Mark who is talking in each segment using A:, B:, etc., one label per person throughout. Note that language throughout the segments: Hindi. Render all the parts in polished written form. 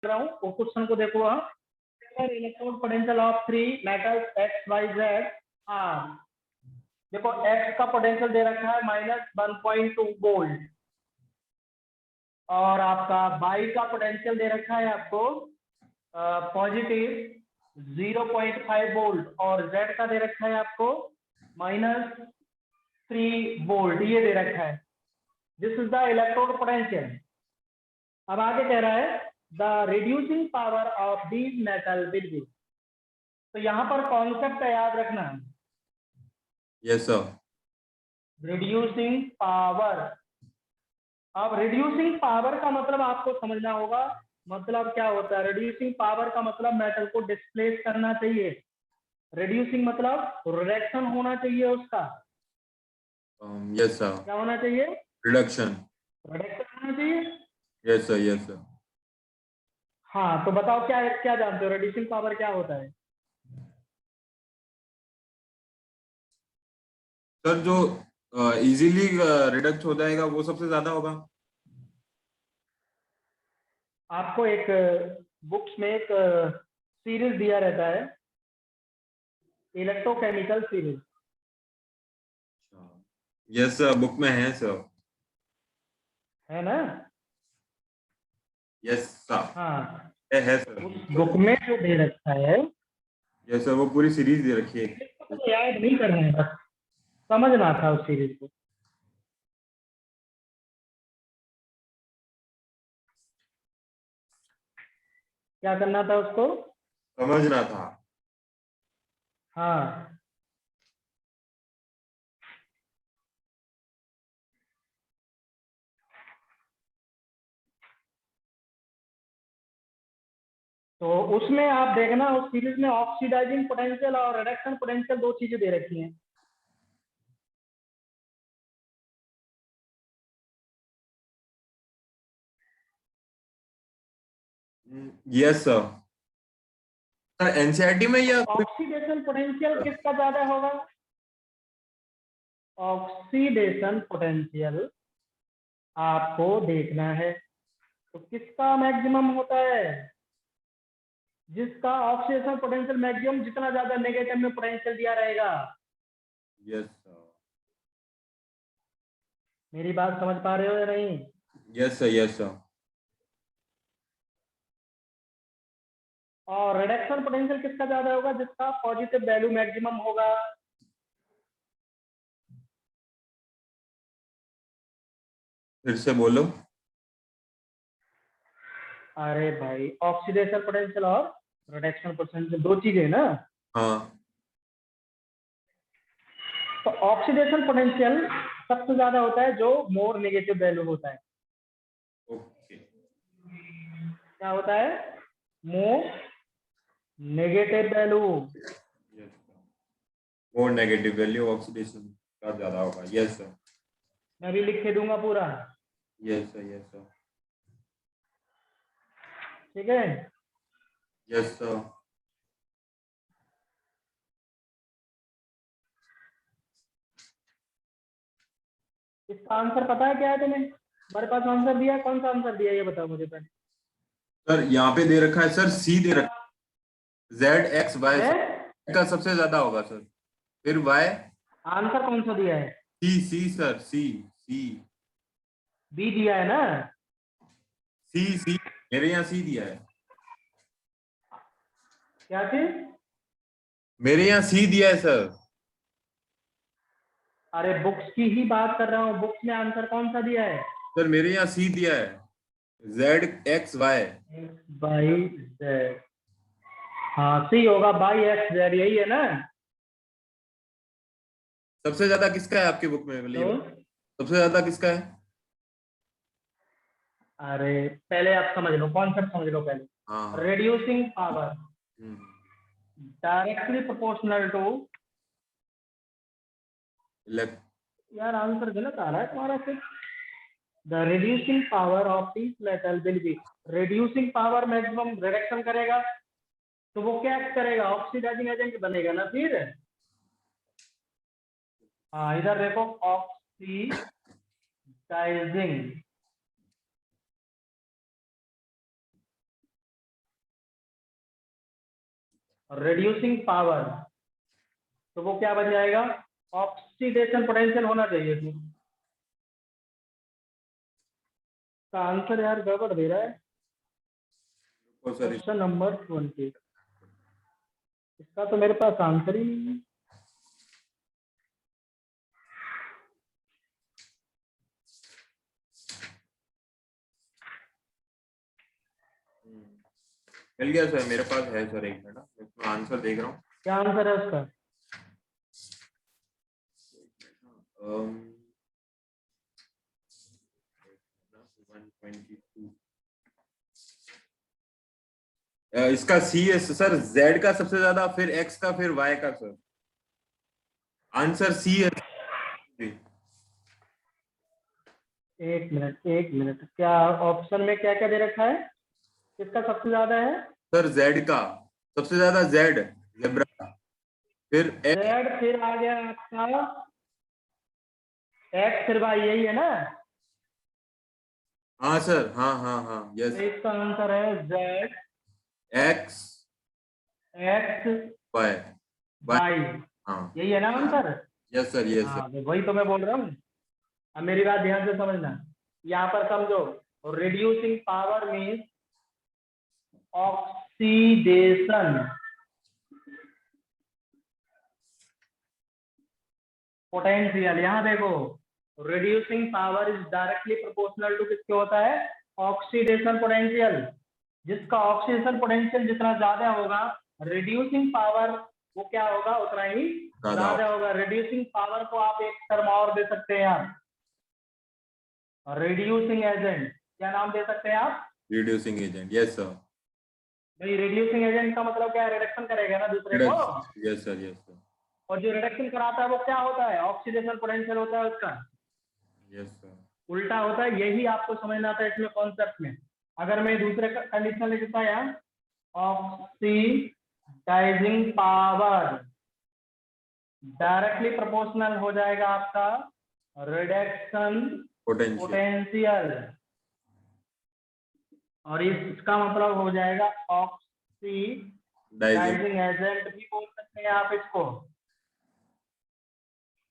A: रहा हूँ वो क्वेश्चन को देखो आप। Electrode potential of 3 metals X Y Z are. देखो एक्स का पोटेंशियल दे रखा है -1.2 वोल्ट और आपका वाई का पोटेंशियल दे रखा है आपको पॉजिटिव 0.5 वोल्ट और जेड का दे रखा है आपको -3 वोल्ट, ये दे रखा है। This is the electrode potential. अब आगे कह रहा है the reducing power of these metal will B. तो यहां पर कॉन्सेप्ट याद रखना,
B: यस सर।
A: Reducing power. अब रिड्यूसिंग पावर का मतलब आपको समझना होगा, मतलब क्या होता है। रिड्यूसिंग पावर का मतलब मेटल को डिस्प्लेस करना चाहिए। रिड्यूसिंग मतलब रिडक्शन होना चाहिए उसका।
B: Yes sir.
A: क्या होना चाहिए?
B: रिडक्शन।
A: रिडक्शन होना चाहिए।
B: Yes sir, yes sir.
A: हाँ तो बताओ क्या क्या जानते हो, रिड्यूसिंग पावर क्या होता है?
B: सर जो इजीली रिडक्ट हो जाएगा वो सबसे ज्यादा होगा।
A: आपको एक बुक्स में एक सीरीज दिया रहता है, electrochemical series.
B: Yes sir, book में है सर।
A: है ना?
B: Yes sir.
A: हाँ,
B: है सर।
A: उस बुक में जो दे रखा है,
B: यस सर, वो पूरी सीरीज दे रखी है।
A: तो याद नहीं करना है, बस समझना था उस सीरीज को। क्या करना था उसको?
B: समझना था।
A: हाँ तो उसमें आप देखना, उस सीरीज में ऑक्सीडाइजिंग पोटेंशियल और रिडक्शन पोटेंशियल दो चीजें दे रखी हैं।
B: Yes sir. सर एनसीईआरटी में या
A: ऑक्सीडेशन पोटेंशियल किसका ज्यादा होगा? ऑक्सीडेशन पोटेंशियल आपको देखना है तो किसका मैक्सिमम होता है? जिसका ऑक्सीडेशन पोटेंशियल मैक्सिमम, जितना ज्यादा नेगेटिव में पोटेंशियल दिया रहेगा।
B: Yes sir.
A: मेरी बात समझ पा रहे हो या नहीं?
B: Yes sir, yes sir.
A: और रिडक्शन पोटेंशियल किसका ज्यादा होगा? जिसका पॉजिटिव वैल्यू मैक्सिमम होगा।
B: फिर से बोलो।
A: अरे भाई, ऑक्सीडेशन पोटेंशियल और रिडक्शन पोटेंशियल दो चीजें है ना।
B: हाँ।
A: तो ऑक्सीडेशन पोटेंशियल सबसे ज्यादा होता है जो मोर नेगेटिव वैल्यू होता है।
B: ओके।
A: क्या होता है? More negative value.
B: Yes sir, more negative value oxidation का ज्यादा होगा। Yes sir.
A: मैं भी लिख के दूंगा पूरा।
B: Yes sir, yes sir.
A: ठीक है।
B: Yes sir.
A: इसका आंसर पता है क्या है तुम्हें? हमारे पास आंसर दिया, कौन सा आंसर दिया ये बताओ मुझे पहले।
B: सर यहाँ पे दे रखा है सर, सी दे रखा है, जेड एक्स वाई
A: है?
B: का सबसे ज्यादा होगा सर। फिर वाई।
A: आंसर कौन सा दिया है?
B: सी सी सर, सी सी।
A: बी दिया है ना?
B: सी सी, मेरे यहाँ सी दिया है।
A: क्या चीज?
B: मेरे यहाँ सी दिया है सर।
A: अरे बुक्स की ही बात कर रहा हूँ, बुक्स में आंसर कौन सा दिया है?
B: सर मेरे यहाँ सी दिया है, Z X Y.
A: By Z. हाँ सी होगा, बाई एक्स जेड, यही है ना?
B: सबसे ज्यादा किसका है आपकी बुक में,
A: तो
B: मतलब सबसे ज्यादा किसका है?
A: अरे पहले आप समझ लो, कॉन्सेप्ट समझ लो
B: हाँ।
A: पहले। Reducing power
B: hmm.
A: Directly proportional to.
B: Elect.
A: यार आंसर गलत आ रहा है तुम्हारा फिर। The reducing power of this metal will be. Reducing power maximum reduction करेगा, तो वो क्या करेगा? ऑक्सीडाइजिंग एजेंट बनेगा ना फिर। हाँ इधर देखो, ऑक्सीडाइजिंग रिड्यूसिंग पावर, तो वो क्या बन जाएगा, ऑक्सीडेशन पोटेंशियल होना चाहिए थी। का आंसर यार गड़बड़ दे रहा है,
B: ओ सर
A: क्वेश्चन नंबर 20, इसका तो मेरे पास आंसर ही नहीं है।
B: मिल गया सर, मेरे पास है सर, एक मिनट मैं आंसर देख रहा हूँ।
A: क्या आंसर है उसका?
B: um, 122 इसका सी है सर, जेड का सबसे ज्यादा, फिर एक्स का, फिर वाई का सर। आंसर सी है।
A: एक मिनट, क्या ऑप्शन में क्या क्या दे रखा है, किसका सबसे ज्यादा है?
B: सर जेड का सबसे ज्यादा, जेड जेब्रा का, फिर एक्स।
A: जेड, फिर आ गया आपका एक्स, फिर वाई, यही है ना?
B: हाँ सर, हाँ हाँ हाँ, यस।
A: तो इसका आंसर है Z,
B: X
A: X,
B: Y,
A: Y,
B: हाँ
A: यही है ना answer?
B: Yes sir, yes sir.
A: हाँ, तो वही तो मैं बोल रहा हूँ। अब मेरी बात ध्यान से समझना, यहाँ पर समझो, reducing power means oxidation potential. यहाँ देखो, reducing power is directly proportional to किसके होता है, ऑक्सीडेशन पोटेंशियल। जिसका ऑक्सीडेशन पोटेंशियल जितना ज्यादा होगा, रिड्यूसिंग पावर वो क्या होगा, उतना ही ज्यादा होगा। रिड्यूसिंग पावर को आप एक टर्म और दे सकते हैं आप, रिड्यूसिंग एजेंट। क्या नाम दे सकते हैं आप?
B: Reducing agent, yes sir.
A: भाई रिड्यूसिंग एजेंट का मतलब क्या है, रिडक्शन करेगा ना दूसरे को।
B: Yes sir, yes sir.
A: और जो रिडक्शन कराता है वो क्या होता है, ऑक्सीडेशन पोटेंशियल होता है उसका।
B: Yes sir.
A: उल्टा होता है, यही आपको समझना था इसमें कॉन्सेप्ट में। अगर मैं दूसरे कंडीशन लिखता है, ऑक्सीडाइजिंग पावर डायरेक्टली प्रोपोर्शनल हो जाएगा आपका रिडक्शन पोटेंशियल, और इसका मतलब हो जाएगा ऑक्सीडाइजिंग एजेंट भी बोल सकते हैं आप इसको।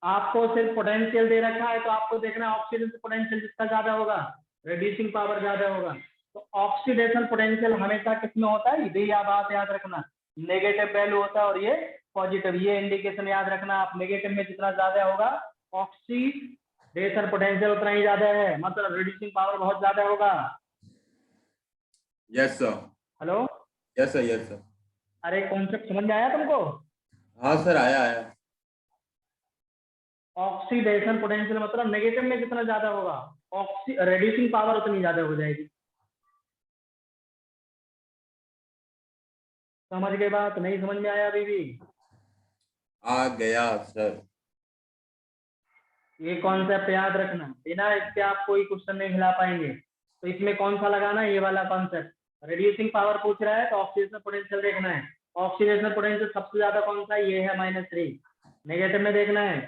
A: आपको सिर्फ पोटेंशियल दे रखा है, तो आपको देखना है ऑक्सीडेशन पोटेंशियल जिसका ज्यादा होगा, रिड्यूसिंग पावर ज्यादा होगा। तो ऑक्सीडेशन पोटेंशियल हमेशा किसमें होता है, ये बात याद रखना, नेगेटिव वैल्यू होता है और ये पॉजिटिव। ये इंडिकेशन याद रखना आप, नेगेटिव में जितना ज्यादा होगा ऑक्सीडेशन पोटेंशियल उतना ही ज्यादा है, मतलब रिड्यूसिंग पावर बहुत ज्यादा होगा।
B: Yes sir.
A: Hello,
B: yes sir, yes sir.
A: अरे कॉन्सेप्ट समझ में आया तुमको?
B: हाँ सर, आया आया।
A: ऑक्सीडेशन पोटेंशियल मतलब नेगेटिव में जितना ज्यादा होगा, रिड्यूसिंग पावर उतनी ज्यादा हो जाएगी। समझ गए बात? नहीं समझ में आया अभी भी?
B: आ गया सर।
A: ये कॉन्सेप्ट याद रखना, बिना इसके आप कोई क्वेश्चन नहीं हिला पाएंगे। तो इसमें कौन सा लगाना है, ये वाला कॉन्सेप्ट। रिड्यूसिंग पावर पूछ रहा है तो ऑक्सीडेशन पोटेंशियल देखना है। ऑक्सीडेशन पोटेंशियल सबसे ज्यादा कौन सा, ये है -3। नेगेटिव में देखना है,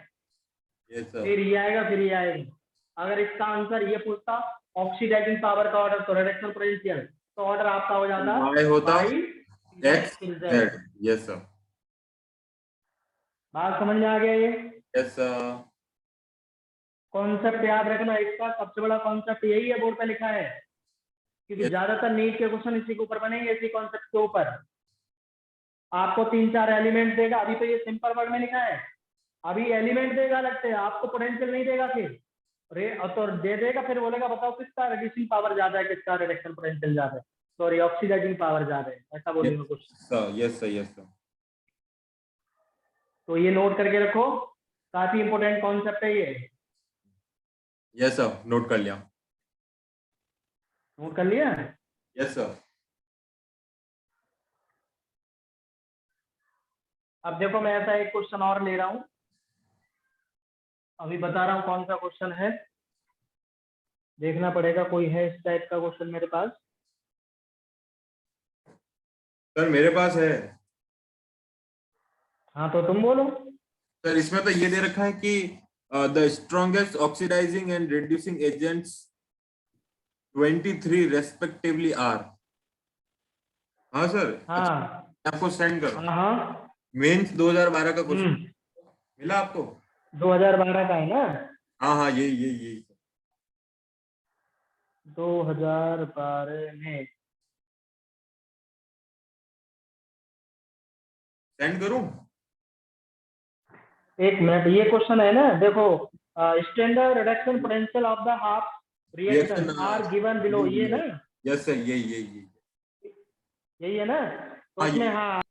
A: फिर ये आएगा, फिर ये आएगा। अगर इसका आंसर ये पूछता ऑक्सीडाइजिंग पावर का ऑर्डर तो रिडक्शन पोटेंशियल, तो ऑर्डर आपका हो जाता
B: y होता
A: x,
B: z। Yes sir.
A: बात समझ में आ गया? ये
B: यस सर।
A: कॉन्सेप्ट याद रखना, इसका सबसे बड़ा कॉन्सेप्ट यही है, बोर्ड पे लिखा है, क्योंकि ज्यादातर नीट के क्वेश्चन इसी के ऊपर बनेंगे, इसी कॉन्सेप्ट के ऊपर। आपको 3-4 एलिमेंट देगा, अभी तो ये सिंपल वर्ड में लिखा है, अभी एलिमेंट देगा लगते हैं आपको, पोटेंशियल नहीं देगा। फिर तो दे देगा, फिर बोलेगा बताओ किसका रिड्यूसिंग पावर ज्यादा है, किसका रिडक्शन पोटेंशियल ज्यादा है, सॉरी ऑक्सीडाइजिंग पावर ज्यादा है, ऐसा बोलेगा कुछ।
B: Sir yes sir, yes sir.
A: तो ये नोट करके रखो, काफी इंपॉर्टेंट कॉन्सेप्ट है ये।
B: यस सर, नोट कर लिया।
A: नोट कर लिया?
B: Yes sir.
A: अब देखो, मैं ऐसा एक क्वेश्चन और ले रहा हूं, अभी बता रहा हूं कौन सा क्वेश्चन है, देखना पड़ेगा। कोई है इस टाइप का क्वेश्चन मेरे पास?
B: सर मेरे पास है।
A: हाँ तो तुम बोलो।
B: सर इसमें तो ये दे रखा है कि the strongest oxidising and reducing agents 23 respectively are. हाँ सर।
A: हाँ
B: मैं आपको सेंड करूँ।
A: हाँ हाँ।
B: मेंस 2012 का क्वेश्चन मिला आपको?
A: 2012 का है ना?
B: हाँ हाँ, यही
A: 2012 में।
B: सेंड करूँ?
A: एक मिनट, ये क्वेश्चन है ना, देखो, standard reduction potential of the half
B: reaction,
A: reaction are given below, ये ना?
B: यस सर, यही।
A: यही है ना? तो
B: हाँ
A: उसमें
B: ये।
A: हाँ।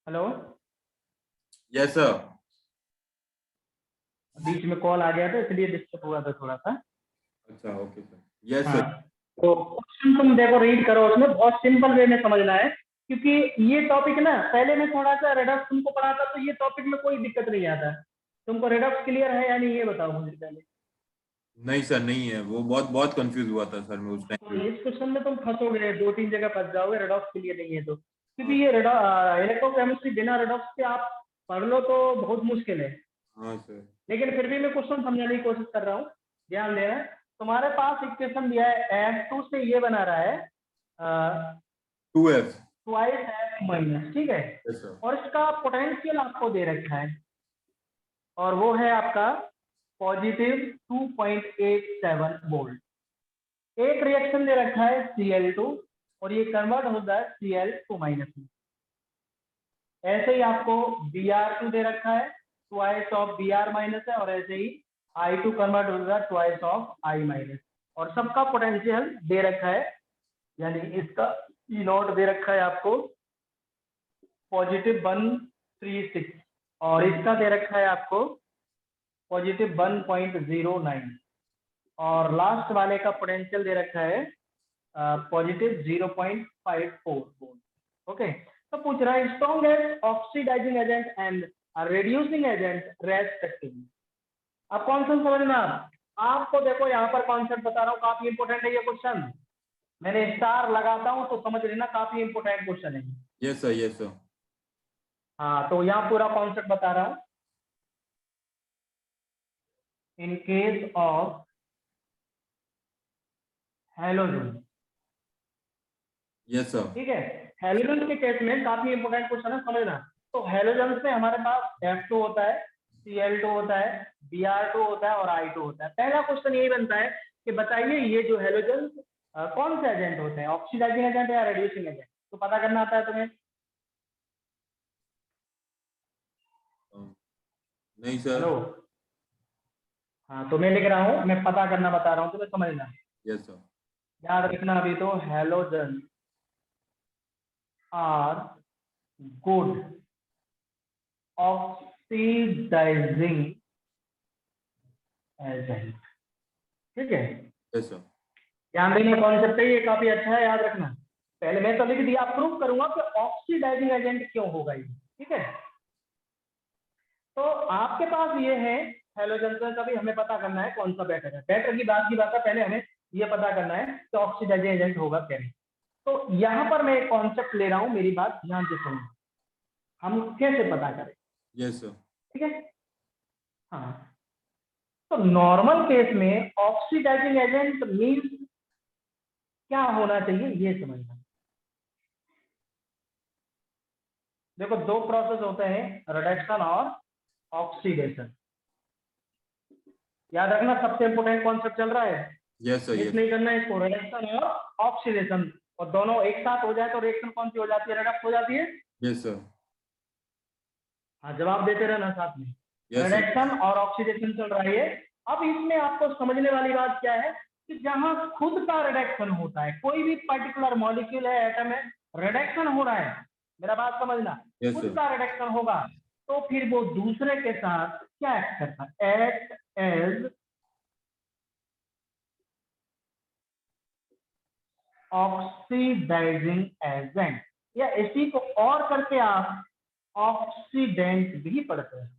A: हेलो।
B: Yes sir.
A: बीच में कॉल आ गया था इसलिए डिस्टर्ब हुआ था थोड़ा सा।
B: अच्छा, ओके सर। यस
A: हाँ।
B: सर।
A: तो क्वेश्चन तुम देखो, रीड करो, उसमें बहुत सिंपल वे में समझना है, क्योंकि ये टॉपिक ना, पहले मैं थोड़ा सा रेडक्स तुमको पढ़ाता तो ये टॉपिक में कोई दिक्कत नहीं आता। तुमको रेडक्स क्लियर है या नहीं, ये बताओ मुझे पहले।
B: नहीं सर, नहीं है, वो बहुत बहुत कंफ्यूज हुआ था सर मैं उस
A: तो
B: टाइम पे।
A: इस क्वेश्चन में तुम फंसोगे, दो तीन जगह फंस जाओगे, रेडॉक्स के लिए नहीं है तो, क्योंकि
B: हाँ
A: ये इलेक्ट्रोकेमिस्ट्री बिना रेडॉक्स के आप पढ़ लो तो बहुत मुश्किल है।
B: हाँ सर।
A: लेकिन फिर भी मैं क्वेश्चन समझाने की कोशिश कर रहा हूँ, ध्यान देना। तुम्हारे पास इक्वेशन दिया है, F2 से ये बना रहा है
B: 2F।
A: ट्वाइस F माइनस, ठीक है।
B: Yes sir.
A: और इसका पोटेंशियल आपको दे रखा है, और वो है आपका पॉजिटिव 2.87 वोल्ट। एक रिएक्शन दे रखा है Cl2, और ये कन्वर्ट होता है Cl2 माइनस में। ऐसे ही आपको Br2 दे रखा है, ट्वाइस ऑफ Br माइनस है, और ऐसे ही I2 कन्वर्ट होता है ट्वाइस ऑफ I माइनस। और सबका पोटेंशियल दे रखा है, यानी इसका ई नॉट दे रखा है आपको पॉजिटिव 136, और इसका दे रखा है आपको पॉजिटिव 1.09, और लास्ट वाले का पोटेंशियल दे रखा है पॉजिटिव 0.54 वोल्ट। ओके। तो पूछ रहा है strong as oxidising agent and reducing agent respectively. अब कौन सा समझना आपको, देखो यहाँ पर कॉन्सेप्ट बता रहा हूँ, काफी इंपोर्टेंट है ये क्वेश्चन। मैंने स्टार लगाता हूँ तो समझ लेना, काफी इंपोर्टेंट क्वेश्चन है।
B: Yes sir, yes sir.
A: हाँ, तो यहाँ पूरा कॉन्सेप्ट बता रहा हूँ। In case of halogen,
B: yes sir.
A: ठीक है, हेलोजन के केस में काफी इंपोर्टेंट क्वेश्चन है, समझना। तो हेलोजन में हमारे पास F2 होता है, Cl2 होता है, Br2 होता है, और I2 होता है। पहला क्वेश्चन यही बनता है कि बताइए ये जो हेलोजन कौन से एजेंट होते हैं, ऑक्सीडाइजिंग एजेंट या रिड्यूसिंग एजेंट? तो पता करना आता है तुम्हें?
B: नहीं सर।
A: हेलो। हाँ, तो मैं लिख रहा हूँ, मैं पता करना बता रहा हूँ, तुम्हें समझना है।
B: Yes sir.
A: याद रखना, अभी तो halogen are good oxidising agent, ठीक है।
B: Yes sir.
A: ध्यान देना, कॉन्सेप्ट है ये, काफी अच्छा है, याद रखना। पहले मैं तो लिख दिया, प्रूव करूंगा कि ऑक्सीडाइजिंग एजेंट क्यों होगा ये, ठीक है। तो आपके पास ये है हेलोजन का भी, हमें पता करना है कौन सा बेटर है। बेटर की बात है, पहले हमें ये पता करना है कि ऑक्सीडाइजिंग एजेंट होगा क्या नहीं। तो यहां पर मैं एक कॉन्सेप्ट ले रहा हूं, मेरी बात ध्यान से सुनो, हम कैसे पता करें,
B: यस सर।
A: ठीक है। हाँ, तो नॉर्मल केस में ऑक्सीडाइजिंग एजेंट मीन क्या होना चाहिए, ये समझना। देखो, दो प्रोसेस होते हैं, रिडक्शन और ऑक्सीडेशन। याद रखना सबसे इंपोर्टेंट कॉन्सेप्ट चल रहा है,
B: यस सर,
A: मिस
B: यस
A: नहीं करना है इसको, रिडक्शन और ऑक्सीडेशन, और दोनों एक साथ हो जाए तो रिएक्शन कौन सी हो जाती है, रिडक्स हो जाती है।
B: यस सर,
A: हाँ, जवाब देते रहना साथ में।
B: यस सर,
A: रिडक्शन और ऑक्सीडेशन चल रहा है। अब इसमें आपको समझने वाली बात क्या है कि जहां खुद का रिडक्शन होता है, कोई भी पर्टिकुलर मॉलिक्यूल है, एटम है, रिडक्शन हो रहा है, मेरा बात समझना,
B: यस
A: खुद
B: सर,
A: का रिडक्शन होगा तो फिर वो दूसरे के साथ क्या एक्ट करता है, एक्ट एज ऑक्सीडाइजिंग एजेंट, या इसी को और करके आप ऑक्सीडेंट भी पढ़ते हैं।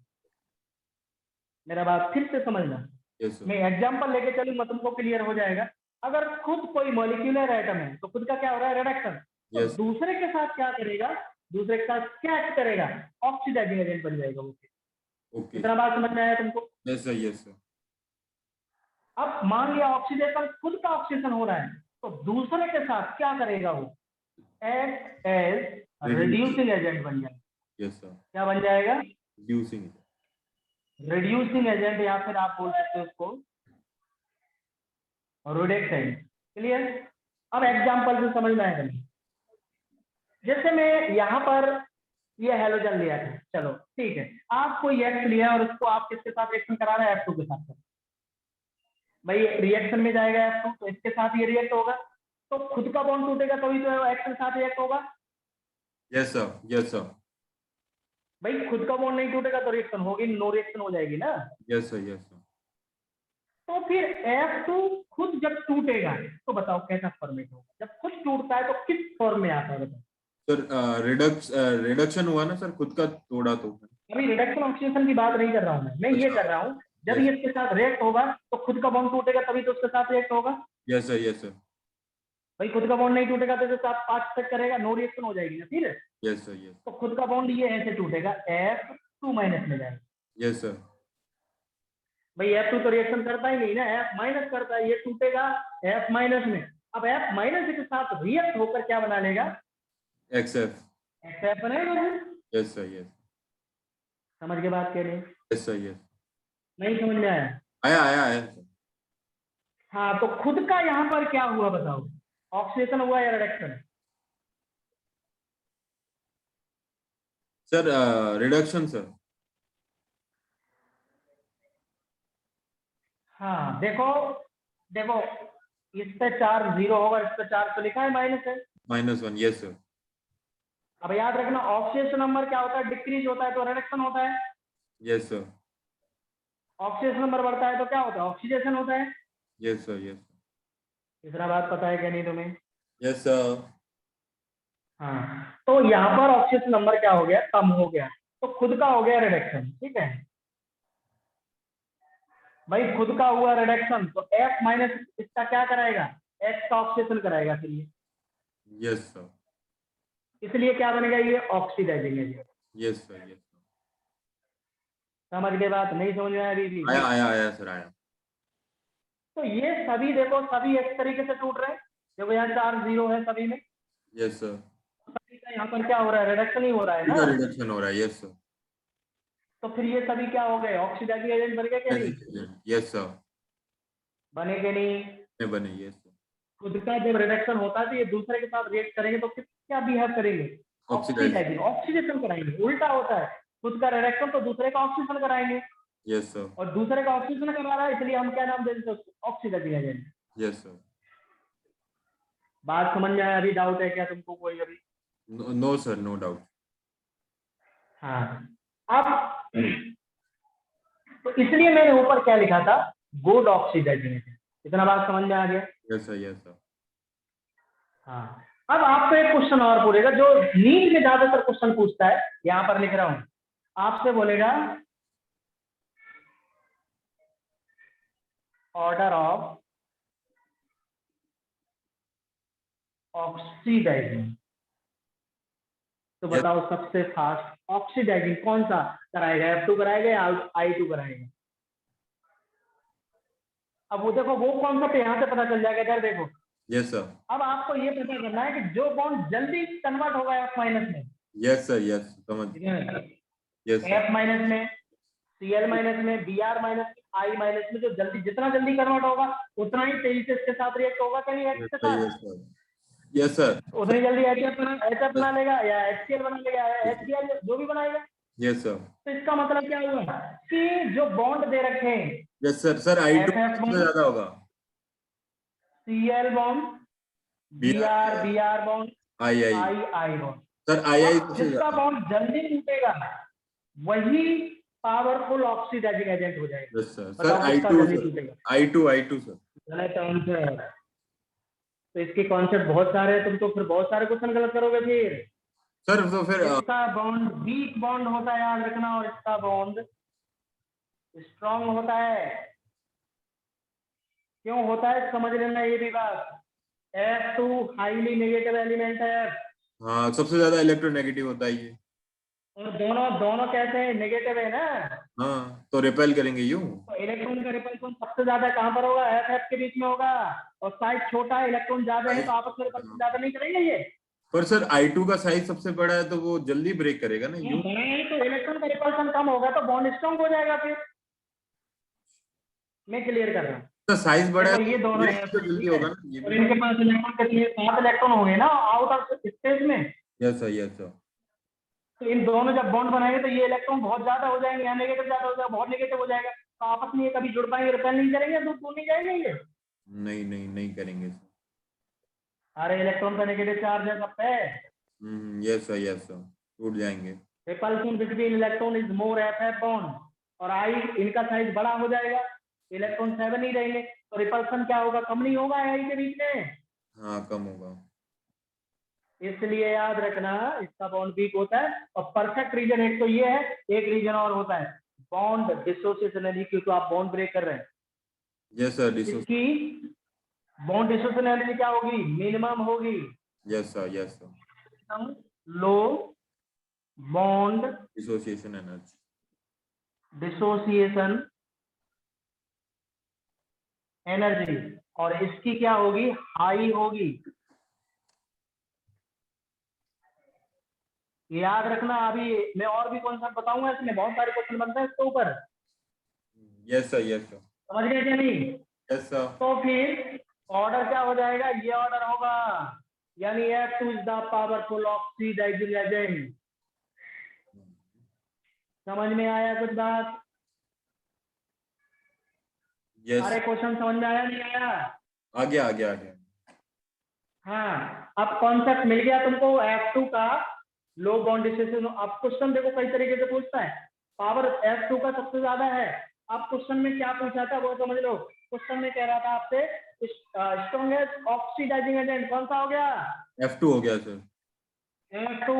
A: मेरा बात फिर से समझना,
B: यस सर,
A: मैं एग्जांपल लेके चलूंगा तुमको क्लियर हो जाएगा। अगर खुद कोई मॉलिक्यूलर एटम है तो खुद का क्या हो रहा है, रिडक्शन, तो
B: यस,
A: दूसरे के साथ क्या करेगा, दूसरे के साथ क्या एक्ट करेगा, ऑक्सीडाइजिंग एजेंट बन जाएगा वो।
B: ओके,
A: इतना बात समझ में आया तुमको।
B: यस सर, यस सर,
A: अब मान लिया ऑक्सीडेशन, खुद का ऑक्सीडेशन हो रहा है, तो दूसरे के साथ क्या करेगा वो, एक्ट एज रिड्यूसिंग एजेंट बन जाएगा।
B: यस सर,
A: क्या बन जाएगा,
B: रिड्यूसिंग,
A: रिड्यूसिंग एजेंट, या फिर आप बोल सकते हो उसको रिडक्टेंट। क्लियर। अब एग्जांपल से समझ में आएगा नहीं। जैसे मैं यहाँ पर ये हेलोजन लिया था, चलो ठीक है, आप कोई एक्स लिया और उसको आप किसके साथ रिएक्शन करा रहे हैं, F2 के साथ। भाई रिएक्शन में जाएगा F2 तो इसके साथ ये रिएक्ट होगा, तो खुद का बॉन्ड टूटेगा तभी तो एक्स के साथ रिएक्ट होगा।
B: यस सर, यस सर,
A: भाई खुद का बॉन्ड नहीं टूटेगा तो रिएक्शन होगी, नो रिएक्शन हो जाएगी ना।
B: यस सर, यस सर,
A: तो फिर F2 खुद जब टूटेगा तो बताओ कैसा फॉर्मेट होगा, जब खुद टूटता है तो किस फॉर्म में आता है बताओ।
B: सर रिडक्शन हुआ ना सर, खुद का तोड़ा तो,
A: अभी रिडक्शन ऑक्सीडेशन की बात नहीं कर रहा हूँ मैं ये
B: अच्छा,
A: कर रहा हूँ जब
B: यस,
A: ये इसके साथ रिएक्ट होगा तो खुद का बॉन्ड टूटेगा तभी तो उसके साथ रिएक्ट होगा।
B: यस सर, यस सर,
A: भाई खुद का बॉन्ड नहीं टूटेगा तो इसके साथ पांच तक करेगा, नो रिएक्शन हो जाएगी ना फिर।
B: यस सर, यस,
A: तो खुद का बॉन्ड ये ऐसे टूटेगा, F2 माइनस में जाएगा।
B: यस सर,
A: भाई F2 तो रिएक्शन करता ही नहीं ना, F माइनस करता है, ये टूटेगा F माइनस में। अब F माइनस के साथ रिएक्ट होकर क्या बना लेगा,
B: एक्सेप्ट,
A: XF बनाएगा।
B: यस सर, यस,
A: समझ के बात कह रहे हैं?
B: यस सर, यस,
A: नहीं समझ में आया?
B: आया आया आया सर।
A: हाँ, तो खुद का यहाँ पर क्या हुआ बताओ, ऑक्सीडेशन हुआ या रिडक्शन?
B: सर रिडक्शन सर,
A: हाँ देखो, देखो इस पे चार्ज 0 होगा, इस पे चार्ज तो लिखा है माइनस है।
B: -1, यस सर,
A: अब याद रखना ऑक्सीडेशन नंबर क्या होता है, डिक्रीज होता है तो रिडक्शन होता है,
B: यस सर,
A: ऑक्सीडेशन नंबर बढ़ता है तो क्या होता है, ऑक्सीडेशन होता है।
B: यस सर, यस,
A: इतना बात पता है क्या नहीं तुम्हें?
B: यस सर,
A: हाँ, तो यहाँ पर ऑक्सीडेशन नंबर क्या हो गया, कम हो गया, तो खुद का हो गया रिडक्शन। ठीक है भाई, खुद का हुआ रिडक्शन तो F माइनस इसका क्या कराएगा, X का ऑक्सीडेशन कराएगा फिर ये,
B: यस सर,
A: इसलिए क्या बनेगा, ये oxidising agent.
B: Yes sir, yes,
A: समझ गए बात, नहीं समझ में आया अभी भी?
B: आया आया आया सर, आया,
A: तो ये सभी देखो, सभी इस तरीके से टूट रहे हैं, देखो यहाँ चार्ज 0 है सभी में,
B: यस सर,
A: सभी का यहाँ पर क्या हो रहा है, रिडक्शन ही हो रहा है ना।
B: रिडक्शन हो रहा है, यस सर,
A: तो फिर ये सभी क्या हो गए, ऑक्सीडाइजिंग एजेंट बन गए क्या नहीं,
B: यस सर,
A: बने के नहीं?
B: नहीं बने, यस सर,
A: खुद का जब रिडक्शन होता है तो ये दूसरे के साथ रिएक्ट करेंगे तो फिर क्या बिहेव करेंगे,
B: ऑक्सीडाइजिंग,
A: ऑक्सीडाइजिंग, ऑक्सीडेशन कराएंगे। उल्टा होता है, खुद का रिडक्शन तो दूसरे का ऑक्सीडेशन कराएंगे,
B: यस सर,
A: और दूसरे का ऑक्सीडेशन करा रहा है इसलिए हम क्या नाम दे देते हैं, ऑक्सीडाइजिंग एजेंट।
B: यस सर,
A: बात समझ में आया? अभी डाउट है क्या तुमको कोई अभी?
B: नो सर, नो डाउट,
A: हाँ, अब तो इसलिए मैंने ऊपर क्या लिखा था, गुड ऑक्सीडाइजिंग एजेंट। इतना बात समझ में आ गया?
B: यस सर, यस सर,
A: हाँ, अब आपको एक क्वेश्चन और पूछेगा जो नीट में ज्यादातर क्वेश्चन पूछता है, यहां पर लिख रहा हूं, आपसे बोलेगा ऑर्डर ऑफ ऑक्सीडाइजिंग, तो बताओ सबसे फास्ट ऑक्सीडाइजिंग कौन सा कराएगा, F2 कराएगा या I2 कराएगा? अब वो देखो, वो कॉन्सेप्ट यहाँ से पता चल जाएगा, इधर देखो।
B: यस सर,
A: अब आपको ये पता करना है कि जो बॉन्ड जल्दी कन्वर्ट होगा F माइनस में,
B: यस सर, यस, समझ, यस सर,
A: F माइनस में, Cl माइनस में, Br माइनस में आई माइनस में जो जल्दी, जितना जल्दी कन्वर्ट होगा उतना ही तेजी से इसके साथ रिएक्ट होगा क्या नहीं H के साथ,
B: यस सर,
A: उतनी जल्दी HF बना लेगा या HCl बना लेगा या HCl जो भी बनाएगा।
B: यस सर,
A: तो इसका मतलब क्या हुआ कि जो बॉन्ड दे रखे हैं,
B: yes sir. Sir I2
A: FF
B: सबसे
A: बॉन्ड,
B: ज्यादा होगा,
A: Cl bond, Br Br bond,
B: I
A: I bond.
B: Sir, I
A: अब
B: सबसे
A: जिसका
B: ज्यादा।
A: बॉन्ड जल्दी टूटेगा वही पावरफुल ऑक्सीडाइजिंग एजेंट हो जाएगा।
B: Yes sir. सर
A: बताओ किसका
B: I2
A: जल्दी
B: सर,
A: टूटेगा।
B: I2 sir.
A: गलत आंसर। तो इसके कॉन्सेप्ट बहुत सारे हैं, तुम तो फिर बहुत सारे क्वेश्चन गलत करोगे फिर।
B: सर तो फिर
A: इसका बॉन्ड वीक बॉन्ड होता है याद रखना, और इसका बॉन्ड स्ट्रॉन्ग होता है। क्यों होता है समझ लेना ये भी बात। F2 हाईली नेगेटिव एलिमेंट है,
B: हाँ, सबसे ज्यादा इलेक्ट्रोनेगेटिव होता है ये।
A: और दोनों दोनों कैसे हैं, नेगेटिव है ना।
B: हाँ, तो रिपेल करेंगे यूं।
A: तो इलेक्ट्रॉन का रिपल्सन सबसे ज्यादा कहाँ पर होगा, एफ के बीच में होगा, और साइज छोटा है, इलेक्ट्रॉन ज्यादा है, तो आपस में रिपल्सन ज्यादा नहीं करेंगे ये।
B: पर सर I2 का साइज सबसे बड़ा है तो वो जल्दी ब्रेक करेगा ना यूं।
A: बड़ा है तो इलेक्ट्रॉन का रिपल्सन कम होगा तो बॉन्ड स्ट्रॉन्ग हो जाएगा फिर। मैं क्लियर कर रहा हूँ।
B: तो साइज बड़ा है
A: देखो ये
B: तो
A: दोनों
B: ब्रेक
A: है,
B: तो जल्दी
A: ठीक है,
B: होगा ना ये
A: और
B: भी।
A: इनके पास इलेक्ट्रॉन कितने, 7 इलेक्ट्रॉन होंगे ना आउट ऑफ स्पेस में।
B: Yes sir, yes sir.
A: तो इन दोनों जब बॉन्ड बनाएंगे तो ये इलेक्ट्रॉन बहुत ज्यादा हो जाएंगे, यहाँ नेगेटिव ज्यादा हो जाएगा, बहुत नेगेटिव हो जाएगा, तो आपस में ये कभी जुड़ पाएंगे, रिपेल नहीं करेंगे, तो टूट नहीं जाएंगे ये।
B: नहीं नहीं नहीं करेंगे सर।
A: अरे इलेक्ट्रॉन का नेगेटिव चार्ज है सब पे।
B: यस सर, यस सर, टूट जाएंगे।
A: Repulsion between electron is more F bond, और आई इनका साइज बड़ा हो जाएगा, इलेक्ट्रॉन 7 ही रहेंगे, तो रिपल्सन क्या होगा, कम नहीं होगा आई के बीच में।
B: हाँ, कम होगा।
A: इसलिए याद रखना इसका बॉन्ड वीक होता है। और परफेक्ट रीजन एक तो ये है, एक रीजन और होता है बॉन्ड डिसोसिएशन एनर्जी, क्योंकि आप बॉन्ड ब्रेक कर रहे हैं।
B: यस सर, डिसो।
A: इसकी बॉन्ड डिसोसिएशन एनर्जी क्या होगी, मिनिमम होगी।
B: Yes sir, yes sir.
A: Low bond
B: dissociation energy.
A: Dissociation energy, और इसकी क्या होगी, हाई होगी। याद रखना, अभी मैं और भी कॉन्सेप्ट बताऊंगा, इसमें बहुत सारे क्वेश्चन बनते हैं इसके ऊपर।
B: Yes sir, yes sir.
A: समझ गए क्या नहीं।
B: Yes sir.
A: तो फिर ऑर्डर क्या हो जाएगा, ये ऑर्डर होगा, यानी F2 is the powerful oxidising agent. समझ में आया कुछ बात।
B: यस।
A: अरे क्वेश्चन समझ में आया नहीं आया।
B: आ गया, आ गया, आ गया।
A: हाँ, अब कॉन्सेप्ट मिल गया तुमको F2 का, लो बॉन्ड डिसोसिएशन। अब क्वेश्चन देखो कई तरीके से पूछता है, पावर F2 का सबसे ज्यादा है। अब क्वेश्चन में क्या पूछा था वो समझ लो। क्वेश्चन में कह रहा था आपसे स्ट्रॉन्गेस्ट ऑक्सीडाइजिंग एजेंट कौन सा हो गया,
B: F2 हो गया सर।
A: F2।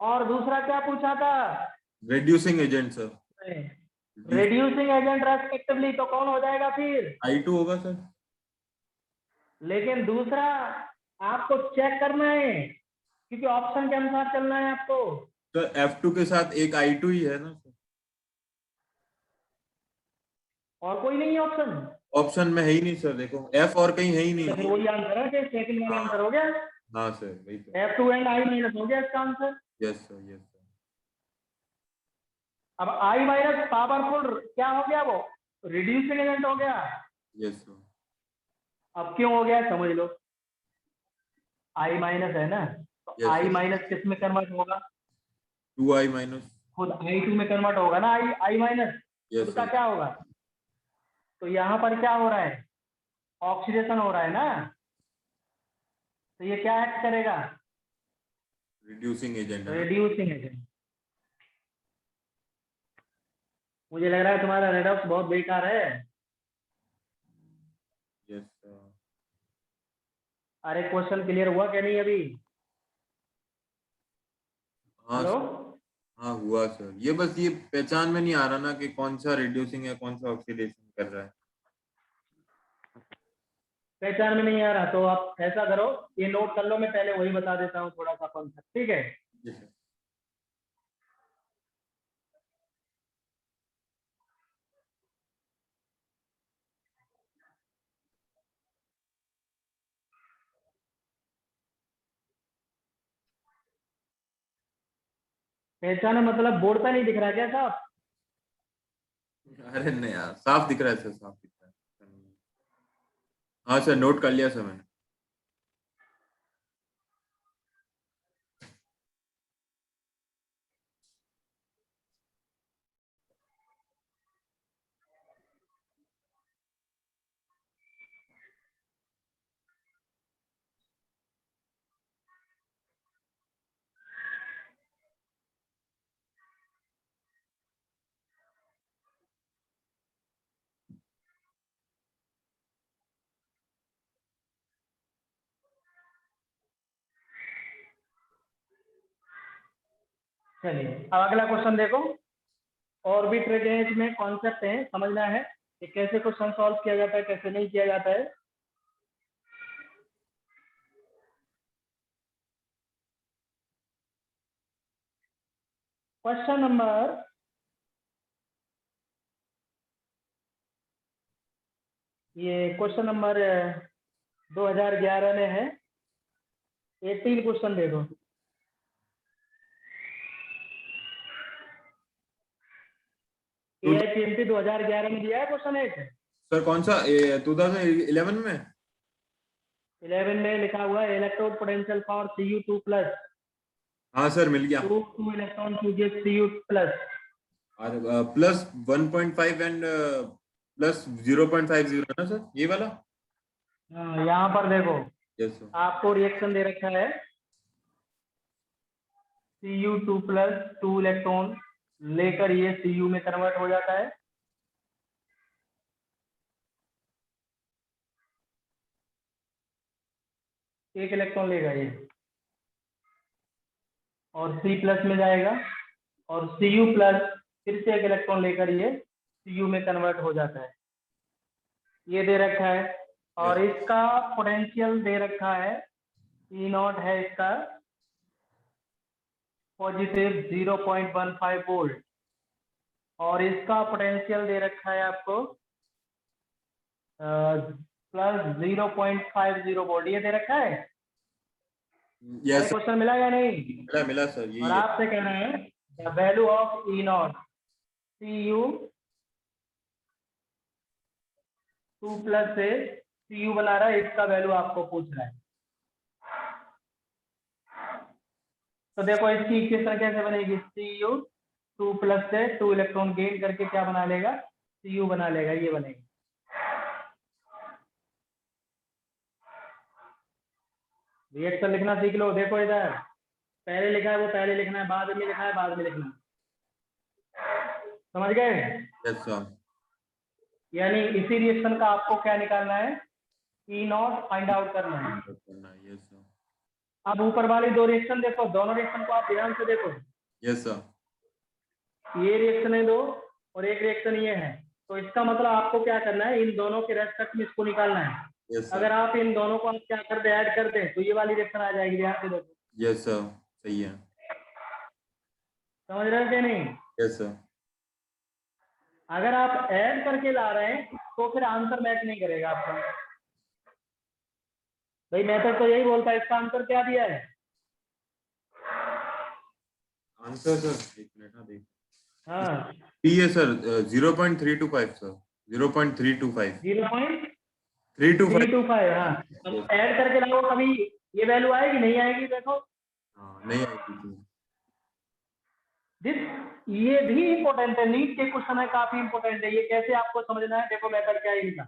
A: और दूसरा क्या पूछा था,
B: reducing agent sir.
A: Reducing agent respectively, तो कौन हो जाएगा फिर।
B: I2 होगा सर।
A: लेकिन दूसरा आपको चेक करना है, क्योंकि ऑप्शन के अनुसार चलना है आपको।
B: सर F2 के साथ एक I2 ही है ना सर।
A: और कोई नहीं है ऑप्शन।
B: ऑप्शन में है ही नहीं सर, देखो F और कहीं है ही
A: तो फिर
B: नहीं।
A: वही आंसर है कि सेकंड वाला आंसर हो गया,
B: हाँ सर, वही तो।
A: F2 एंड आई माइनस हो गया इसका answer.
B: Yes sir, yes sir.
A: अब आई माइनस पावरफुल क्या हो गया, वो रिड्यूसिंग एजेंट हो गया।
B: Yes sir.
A: अब क्यों हो गया समझ लो, आई माइनस है ना, तो
B: यस
A: आई
B: सर।
A: माइनस किस में कन्वर्ट होगा,
B: 2I माइनस।
A: खुद I2 में कन्वर्ट होगा ना, आई आई माइनस
B: यस
A: खुद का
B: सर।
A: क्या होगा। तो यहाँ पर क्या हो रहा है, ऑक्सीडेशन हो रहा है ना, तो ये क्या एक्ट करेगा,
B: रिड्यूसिंग एजेंट है ना।
A: Reducing agent. मुझे लग रहा है तुम्हारा रेडॉक्स बहुत बेकार है।
B: Yes sir.
A: अरे क्वेश्चन क्लियर हुआ क्या नहीं अभी।
B: हाँ
A: हेलो,
B: हाँ, हुआ सर। ये बस ये पहचान में नहीं आ रहा ना कि कौन सा रिड्यूसिंग है, कौन सा ऑक्सीडेशन कर रहा है।
A: पहचान में नहीं आ रहा तो आप ऐसा करो, ये नोट कर लो, मैं पहले वही बता देता हूँ थोड़ा सा कॉन्सेप्ट, ठीक है।
B: Yes sir.
A: पहचान मतलब बोर्ड पे नहीं दिख रहा क्या साहब।
B: अरे नहीं यार, साफ दिख रहा है सर, साफ दिख रहा है। हाँ सर, नोट कर लिया सर मैंने।
A: चलिए अब अगला क्वेश्चन देखो। ऑर्बिट रेंज में कॉन्सेप्ट है, समझना है कि कैसे क्वेश्चन सॉल्व किया जाता है, कैसे नहीं किया जाता है। क्वेश्चन नंबर ये क्वेश्चन नंबर 2011 में है। 18 क्वेश्चन देखो। AIPMT 2011 में दिया है क्वेश्चन 8।
B: सर कौन सा 2011 में?
A: 11 में लिखा हुआ है electrode potential for Cu2 plus
B: हाँ सर, मिल गया।
A: 2 electron to give Cu plus
B: plus 1.5 and plus 0.50 है ना सर, ये वाला?
A: हाँ, यहाँ पर देखो
B: यस सर।
A: आपको रिएक्शन दे रखा है Cu2 प्लस 2 इलेक्ट्रॉन लेकर ये Cu में कन्वर्ट हो जाता है। एक इलेक्ट्रॉन लेगा ये और C प्लस में जाएगा और Cu प्लस फिर से एक इलेक्ट्रॉन लेकर ये Cu में कन्वर्ट हो जाता है। ये दे रखा है और इसका पोटेंशियल दे रखा है E0 है इसका पॉजिटिव 0.15 वोल्ट और इसका पोटेंशियल दे रखा है आपको प्लस 0.50 वोल्ट ये दे रखा है।
B: यस सर,
A: क्वेश्चन मिला या नहीं?
B: मिला मिला सर, यही
A: और
B: है।
A: आपसे कह रहे हैं the value of E0 Cu2 plus से Cu बना रहा है, इसका वैल्यू आपको पूछ रहा है। तो देखो इसकी इक्वेशन कैसे बनेगी। Cu2 प्लस से 2 इलेक्ट्रॉन गेन करके क्या बना लेगा, Cu बना लेगा, ये बनेगा। रिएक्शन लिखना सीख लो। देखो इधर पहले लिखा है वो पहले लिखना है, बाद में लिखा है बाद में लिखना है। समझ गए?
B: Yes sir.
A: यानी इसी रिएक्शन का आपको क्या निकालना है, E0 फाइंड आउट करना है।
B: Yes sir.
A: अब ऊपर वाली दो रिएक्शन देखो, दोनों रिएक्शन को आप ध्यान से देखो।
B: Yes sir.
A: ये रिएक्शन है दो और एक रिएक्शन ये है, तो इसका मतलब आपको क्या करना है, इन दोनों के रेस्पेक्ट में इसको निकालना है।
B: Yes sir.
A: अगर आप इन दोनों को आप क्या करते हैं, ऐड करते हैं, तो ये वाली रिएक्शन आ जाएगी। ध्यान से देखो।
B: यस सर, सही है।
A: समझ रहे हो कि नहीं?
B: Yes sir.
A: अगर आप ऐड करके ला रहे हैं तो फिर आंसर मैच नहीं करेगा आपका। भाई मेथड तो यही बोलता है। इसका आंसर क्या दिया है?
B: आंसर सर एक मिनट, हाँ देख।
A: हाँ
B: पी है सर 0.325 सर, 0.325
A: 0.325। हाँ अब ऐड करके लाओ, कभी ये वैल्यू आएगी नहीं आएगी? देखो
B: हाँ, नहीं आएगी।
A: दिस ये भी इंपॉर्टेंट है, नीट के क्वेश्चन है, काफी इंपॉर्टेंट है। ये कैसे आपको समझना है, देखो मेथड क्या है इनका।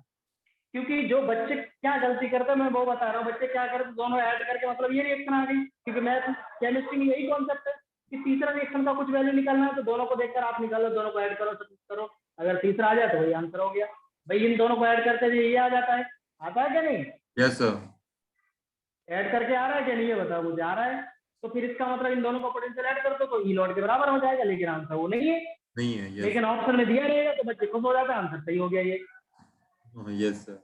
A: क्योंकि जो बच्चे क्या गलती करते हैं मैं वो बता रहा हूँ। बच्चे क्या करते हैं, दोनों ऐड करके मतलब ये रिएक्शन आ गई। क्योंकि मैथ केमिस्ट्री में यही कॉन्सेप्ट है कि तीसरा रिएक्शन का कुछ वैल्यू निकालना है, तो दोनों को देखकर आप निकालो, दोनों को ऐड करो, सब्स्टिट्यूट करो। अगर तीसरा आ जाए तो वही आंसर हो गया। भाई इन दोनों को ऐड करते हुए ये आ जाता है, आता है क्या नहीं?
B: Yes sir.
A: ऐड करके आ रहा है क्या नहीं, ये बताओ मुझे। आ रहा है तो फिर इसका मतलब इन दोनों का पोटेंशियल ऐड कर दो तो E0 के बराबर हो जाएगा। लेकिन आंसर वो नहीं है।
B: नहीं है। यस।
A: लेकिन ऑप्शन में दिया रहेगा तो बच्चे खुश हो जाते हैं, आंसर सही हो गया ये।
B: Yes sir.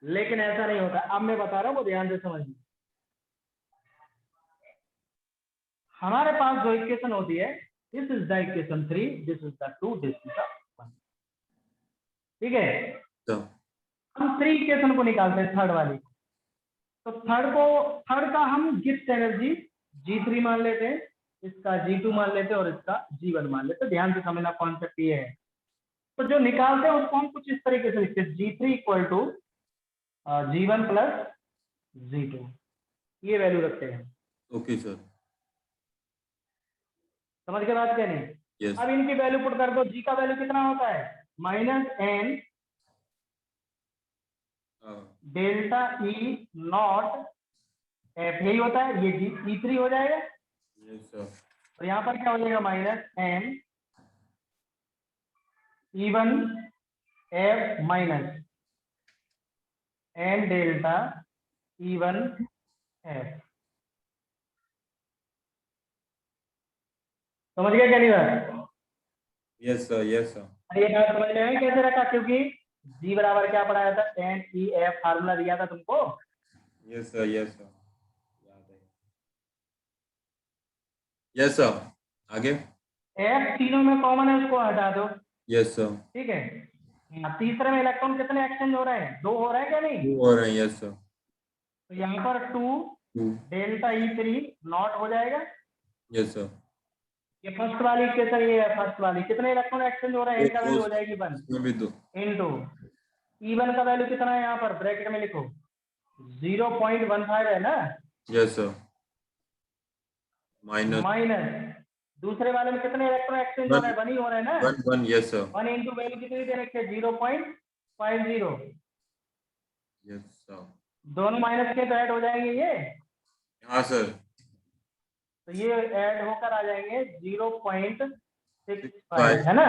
A: लेकिन ऐसा नहीं होता। अब मैं बता रहा हूँ, वो ध्यान से समझिए। हमारे पास जो इक्वेशन होती है, this is the equation 3, this is the 2, this is the 1। ठीक है,
B: तो
A: हम 3 इक्वेशन को निकालते हैं, थर्ड वाली। तो थर्ड का हम गिब्स एनर्जी G3 मान लेते हैं, इसका G2 मान लेते हैं और इसका G1 मान लेते हैं। ध्यान से समझना, कॉन्सेप्ट ये है। तो जो निकालते हैं उसको हम कुछ इस तरीके से लिखते हैं, G3 equal to G1 plus G2, ये वैल्यू रखते हैं।
B: Okay sir.
A: समझ के बात क्या नहीं?
B: यस।
A: अब इनकी वैल्यू पुट कर दो। जी का वैल्यू कितना होता है? -n delta E not F, यही होता है। ये E3 हो जाएगा,
B: यस सर।
A: और यहाँ पर क्या हो जाएगा? -n E1 F minus n delta E1 F. समझ गया क्या नहीं बात?
B: Yes sir. Yes sir.
A: ये बात समझ में आई कैसे रखा? क्योंकि जी बराबर क्या पढ़ाया था? n e f फार्मूला दिया था तुमको।
B: Yes sir. यस सर, याद है। यस सर, आगे।
A: f तीनों में कॉमन है, उसको हटा दो।
B: Yes sir.
A: ठीक है। तीसरे में इलेक्ट्रॉन कितने एक्सचेंज हो रहे हैं? 2 हो रहे हैं क्या नहीं?
B: 2 हो रहे हैं। Yes sir.
A: तो यहाँ पर 2
B: 2।
A: डेल्टा E3 नॉट हो जाएगा।
B: Yes sir.
A: ये फर्स्ट वाली इक्वेशन, ये है फर्स्ट वाली। कितने इलेक्ट्रॉन एक्सचेंज हो रहे हैं? इनका वैल्यू हो जाएगी 1
B: इसमें भी 2।
A: इनटू E1 का वैल्यू कितना है? यहाँ पर ब्रैकेट में लिखो 0.15 है ना,
B: यस सर। माइनस
A: माइनस दूसरे वाले में कितने इलेक्ट्रॉन एक्सचेंज हो रहे हैं? 1 ही हो रहे हैं ना।
B: 1 1। Yes sir.
A: 1 इंटू वैल्यू कितनी दे रखे? 0.50।
B: Yes sir.
A: दोनों माइनस के तो ऐड हो जाएंगे ये,
B: हाँ सर।
A: तो ये ऐड होकर आ जाएंगे 0.65,
B: 5।
A: है ना।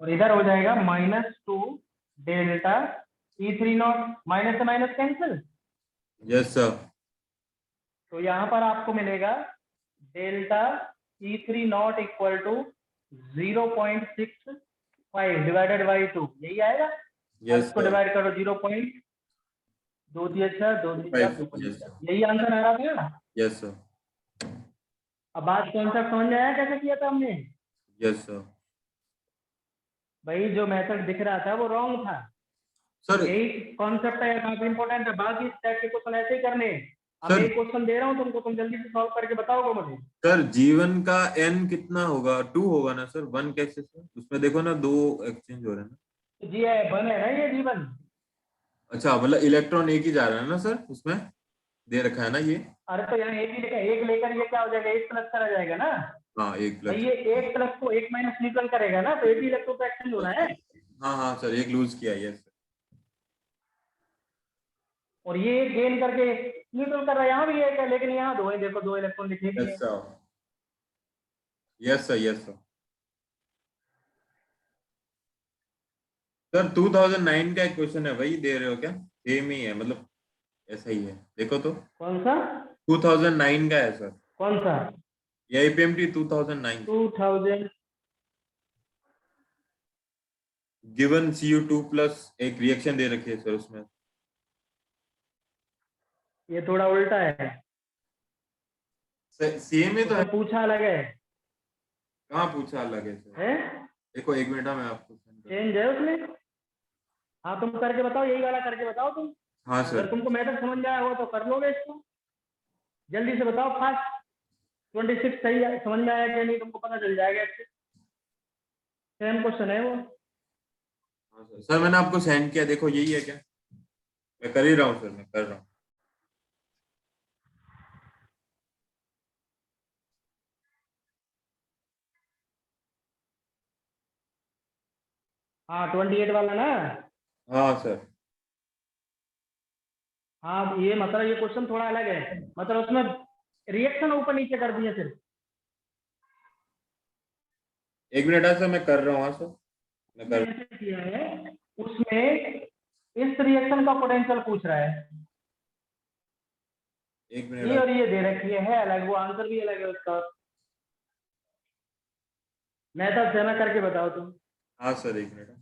A: और इधर हो जाएगा -2 डेल्टा E3 नॉट, माइनस से माइनस कैंसिल।
B: Yes sir.
A: तो यहाँ पर आपको मिलेगा delta E3 nought equal to 0.65 divided by 2, यही आएगा।
B: यस
A: इसको
B: सर।
A: डिवाइड करो 0.236, 236, 2
B: यस
A: 50,
B: सर।
A: यही आंसर आ रहा था।
B: Yes sir.
A: अब बात कॉन्सेप्ट समझ में आया कैसे किया था हमने?
B: Yes sir.
A: भाई जो मेथड दिख रहा था वो रॉन्ग था।
B: सर
A: यही कॉन्सेप्ट है, काफी इंपॉर्टेंट है। बाकी टाइप के क्वेश्चन ऐसे ही करने हैं। अब मैं
B: सर
A: एक क्वेश्चन दे रहा हूँ तुमको, तुम जल्दी से सॉल्व करके बताओगे मुझे।
B: सर जीवन का n कितना होगा? 2 होगा ना सर? 1 कैसे सर? उसमें देखो ना 2 एक्सचेंज हो रहे हैं ना।
A: जी है, बन है ना ये जीवन।
B: अच्छा, मतलब इलेक्ट्रॉन एक ही जा रहा है ना सर? उसमें दे रखा है ना ये।
A: अरे तो यहाँ एक ही लेकर, एक लेकर ये क्या हो जाएगा? 1 प्लस करा जाएगा ना।
B: हाँ, 1
A: भाई
B: प्लस।
A: ये 1 प्लस को 1 माइनस न्यूट्रल करेगा ना, तो 1 ही इलेक्ट्रॉन का एक्सचेंज होना है।
B: हाँ हाँ सर, एक लूज किया। यस
A: और ये एक गेन करके न्यूट्रल कर रहा है। यहाँ भी एक है, लेकिन यहाँ 2 है, देखो 2 इलेक्ट्रॉन लिखे भी है।
B: Sir. Yes sir. Yes sir. Sir 2009 का एक क्वेश्चन है, वही दे रहे हो क्या? सेम ही है मतलब, ऐसा ही है, देखो तो।
A: कौन सा?
B: 2009 का है सर।
A: कौन सा?
B: ये आईपीएमटी 2009।
A: 2000।
B: गिवन Cu2 प्लस एक रिएक्शन दे रखी है सर उसमें।
A: ये थोड़ा उल्टा है,
B: सेम ही तो है।
A: उसमें पूछा अलग है।
B: कहाँ पूछा अलग है सर?
A: हैं?
B: देखो 1 मिनट, मैं आपको send कर।
A: चेंज है उसमें। हाँ तुम करके बताओ, यही वाला करके बताओ तुम।
B: हाँ
A: अगर
B: सर।
A: तुमको मेथड समझ में आया हो तो कर लोगे इसको। जल्दी से बताओ फास्ट। 26 सही है, समझ में आया कि नहीं तुमको पता चल जाएगा इससे। सेम क्वेश्चन है वो।
B: हाँ सर, सर मैंने आपको सेंड किया, देखो यही है क्या? मैं कर ही रहा हूँ सर, मैं कर रहा हूँ।
A: हाँ 28 वाला ना।
B: हाँ सर।
A: हाँ ये मतलब ये क्वेश्चन थोड़ा अलग है, मतलब उसमें रिएक्शन ऊपर नीचे कर दिए सिर्फ।
B: 1 मिनट है सर, मैं कर रहा हूँ। हाँ सर, मैं कर।
A: ऐसे किया है उसमें, इस रिएक्शन का पोटेंशियल पूछ रहा है।
B: 1
A: ये
B: मिनट।
A: और ये दे रखी है अलग, वो आंसर भी अलग है उसका। मेथड से ना करके बताओ तुम।
B: हाँ सर, 1 मिनट।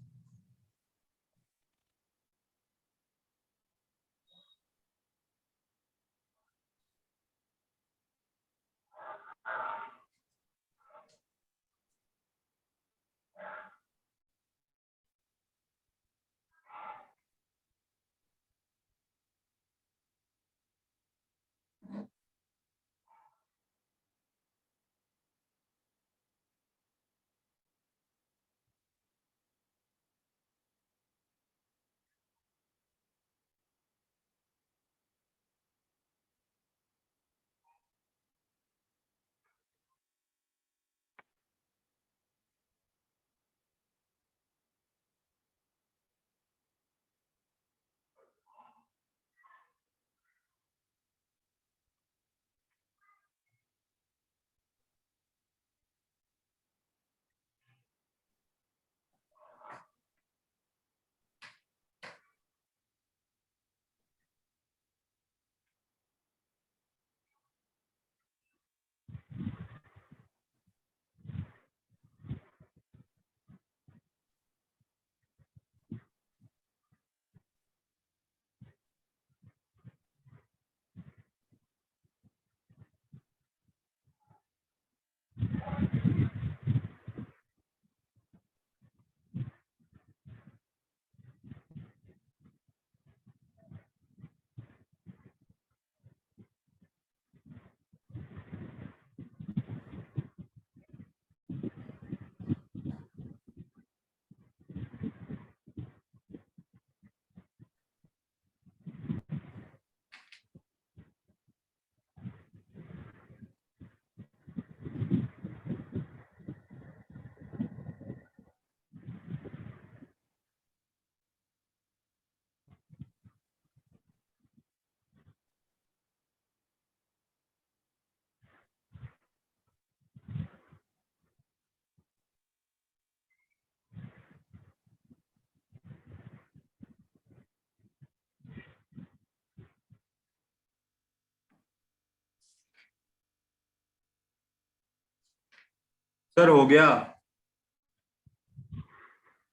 B: सर हो गया।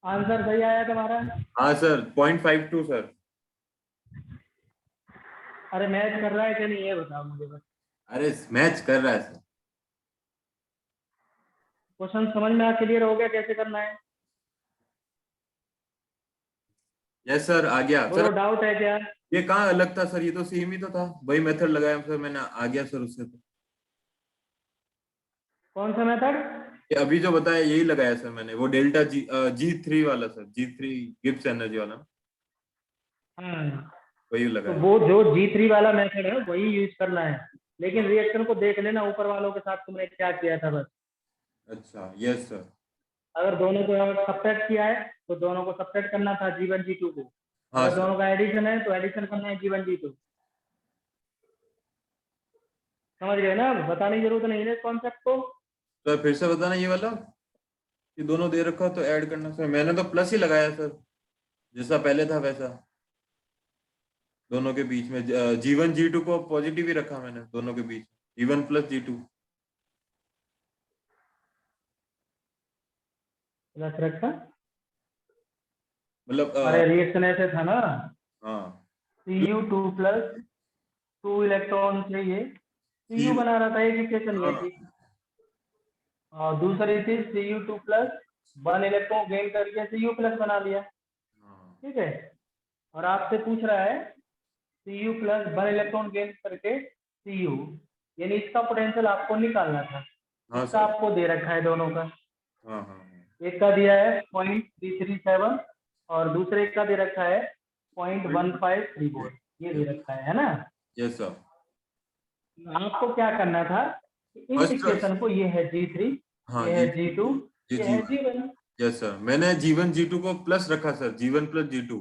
A: आंसर सही आया तुम्हारा?
B: हाँ सर 0.52 सर।
A: अरे मैच कर रहा है कि नहीं ये बताओ मुझे बस।
B: अरे मैच कर रहा है सर।
A: क्वेश्चन समझ में आ क्लियर हो गया कैसे करना है?
B: यस सर आ गया
A: बोलो
B: सर।
A: डाउट है क्या?
B: ये कहाँ अलग था सर, ये तो सेम ही तो था, वही मेथड लगाया सर मैंने, आ गया सर उससे तो।
A: कौन सा मेथड?
B: ये अभी जो बताया यही लगाया सर मैंने, वो डेल्टा G3 वाला सर, G3 गिब्स एनर्जी वाला,
A: हाँ,
B: वही
A: तो
B: लगाया।
A: वो जो G3 वाला मेथड है वही यूज करना है। लेकिन रिएक्शन को देख लेना ऊपर वालों के साथ तुमने क्या किया था बस।
B: अच्छा यस सर।
A: अगर दोनों को सब्ट्रैक्ट किया है तो दोनों को सब्ट्रैक्ट करना था G1 G2 को।
B: हाँ
A: अगर
B: सर।
A: दोनों का एडिशन है तो एडिशन करना है G1 G2। समझ गए ना? बताने की जरूरत नहीं है इस कॉन्सेप्ट को।
B: सर फिर से बताना ये वाला, कि दोनों दे रखा तो ऐड करना सर, मैंने तो प्लस ही लगाया सर, जैसा पहले था वैसा। दोनों के बीच में G1 G2 को पॉजिटिव ही रखा मैंने, दोनों के बीच G1 प्लस G2।
A: प्लस रखा।
B: मतलब
A: अरे रिएक्शन ऐसे था ना,
B: हाँ
A: Cu2 प्लस 2 इलेक्ट्रॉन से ये Cu
B: C-
A: बना रहा था, एक इक्वेशन ये
B: हाँ
A: थी। और दूसरी थी Cu2 प्लस 1 इलेक्ट्रॉन गेन करके Cu प्लस बना लिया।
B: हाँ
A: ठीक है। और आपसे पूछ रहा है Cu प्लस 1 इलेक्ट्रॉन गेन करके Cu, यानी इसका पोटेंशियल आपको निकालना था।
B: हाँ
A: इसका
B: सर।
A: आपको दे रखा है दोनों का।
B: हाँ हाँ हाँ।
A: एक का दिया है 0.337 और दूसरे का दे रखा है 0.1534। ये दे रखा है ना?
B: Yes sir.
A: आपको क्या करना था, इस
B: फर्स्ट चॉइस।
A: इक्वेशन को, ये है G3,
B: हाँ
A: ये है
B: जी।
A: G2,
B: जी
A: ये
B: जी।
A: है G1।
B: यस सर, मैंने G1 G2 को प्लस रखा सर, G1 प्लस G2।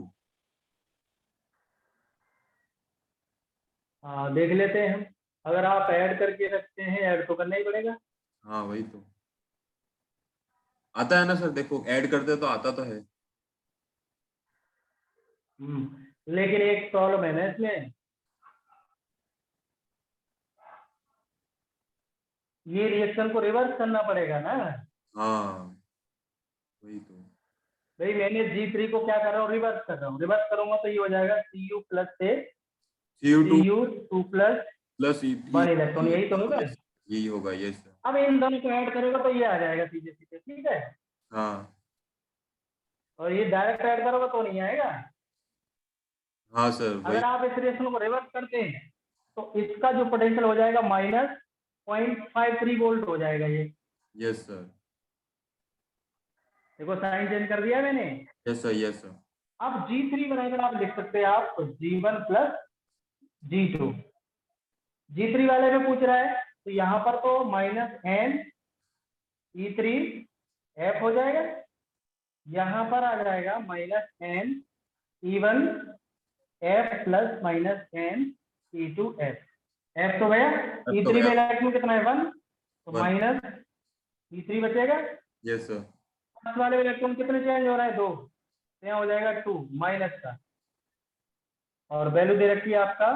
A: हाँ देख लेते हैं हम। अगर आप ऐड करके रखते हैं, ऐड तो करना ही पड़ेगा।
B: हाँ वही तो, आता है ना सर, देखो ऐड करते तो आता तो है।
A: लेकिन एक प्रॉब्लम है ना इसमें, ये रिएक्शन को रिवर्स करना पड़ेगा ना।
B: हाँ वही तो।
A: भाई मैंने G3 को क्या कर रहा हूँ, रिवर्स कर रहा हूँ। रिवर्स करूंगा तो ये हो जाएगा Cu प्लस से
B: Cu2
A: Cu2 plus
B: plus
A: 1 electron, यही तो होगा।
B: यही होगा, यस सर।
A: अब इन दोनों को ऐड करोगे तो ये आ जाएगा सीधे सीधे। ठीक है।
B: हाँ
A: और ये डायरेक्ट ऐड करोगे तो नहीं आएगा।
B: हाँ सर वही।
A: अगर आप इस रिएक्शन को रिवर्स करते हैं तो इसका जो पोटेंशियल हो जाएगा -0.53 वोल्ट हो जाएगा ये।
B: Yes sir.
A: देखो साइन चेंज कर दिया मैंने।
B: Yes sir. Yes sir.
A: अब G3 बनाकर आप लिख सकते हैं आप G1 प्लस G2। G3 वाले में पूछ रहा है तो यहाँ पर तो -NE3F हो जाएगा। यहाँ पर आ जाएगा -NE1F प्लस -NE2F। F तो गया,
B: अब तो
A: E3
B: गया।
A: में इलेक्ट्रॉन कितना है 1, तो
B: 1।
A: -E3 बचेगा।
B: Yes sir.
A: फर्स्ट वाले इलेक्ट्रॉन कितने चेंज हो रहा है 2, तो यहाँ हो जाएगा 2 माइनस का। और वैल्यू दे रखी है आपका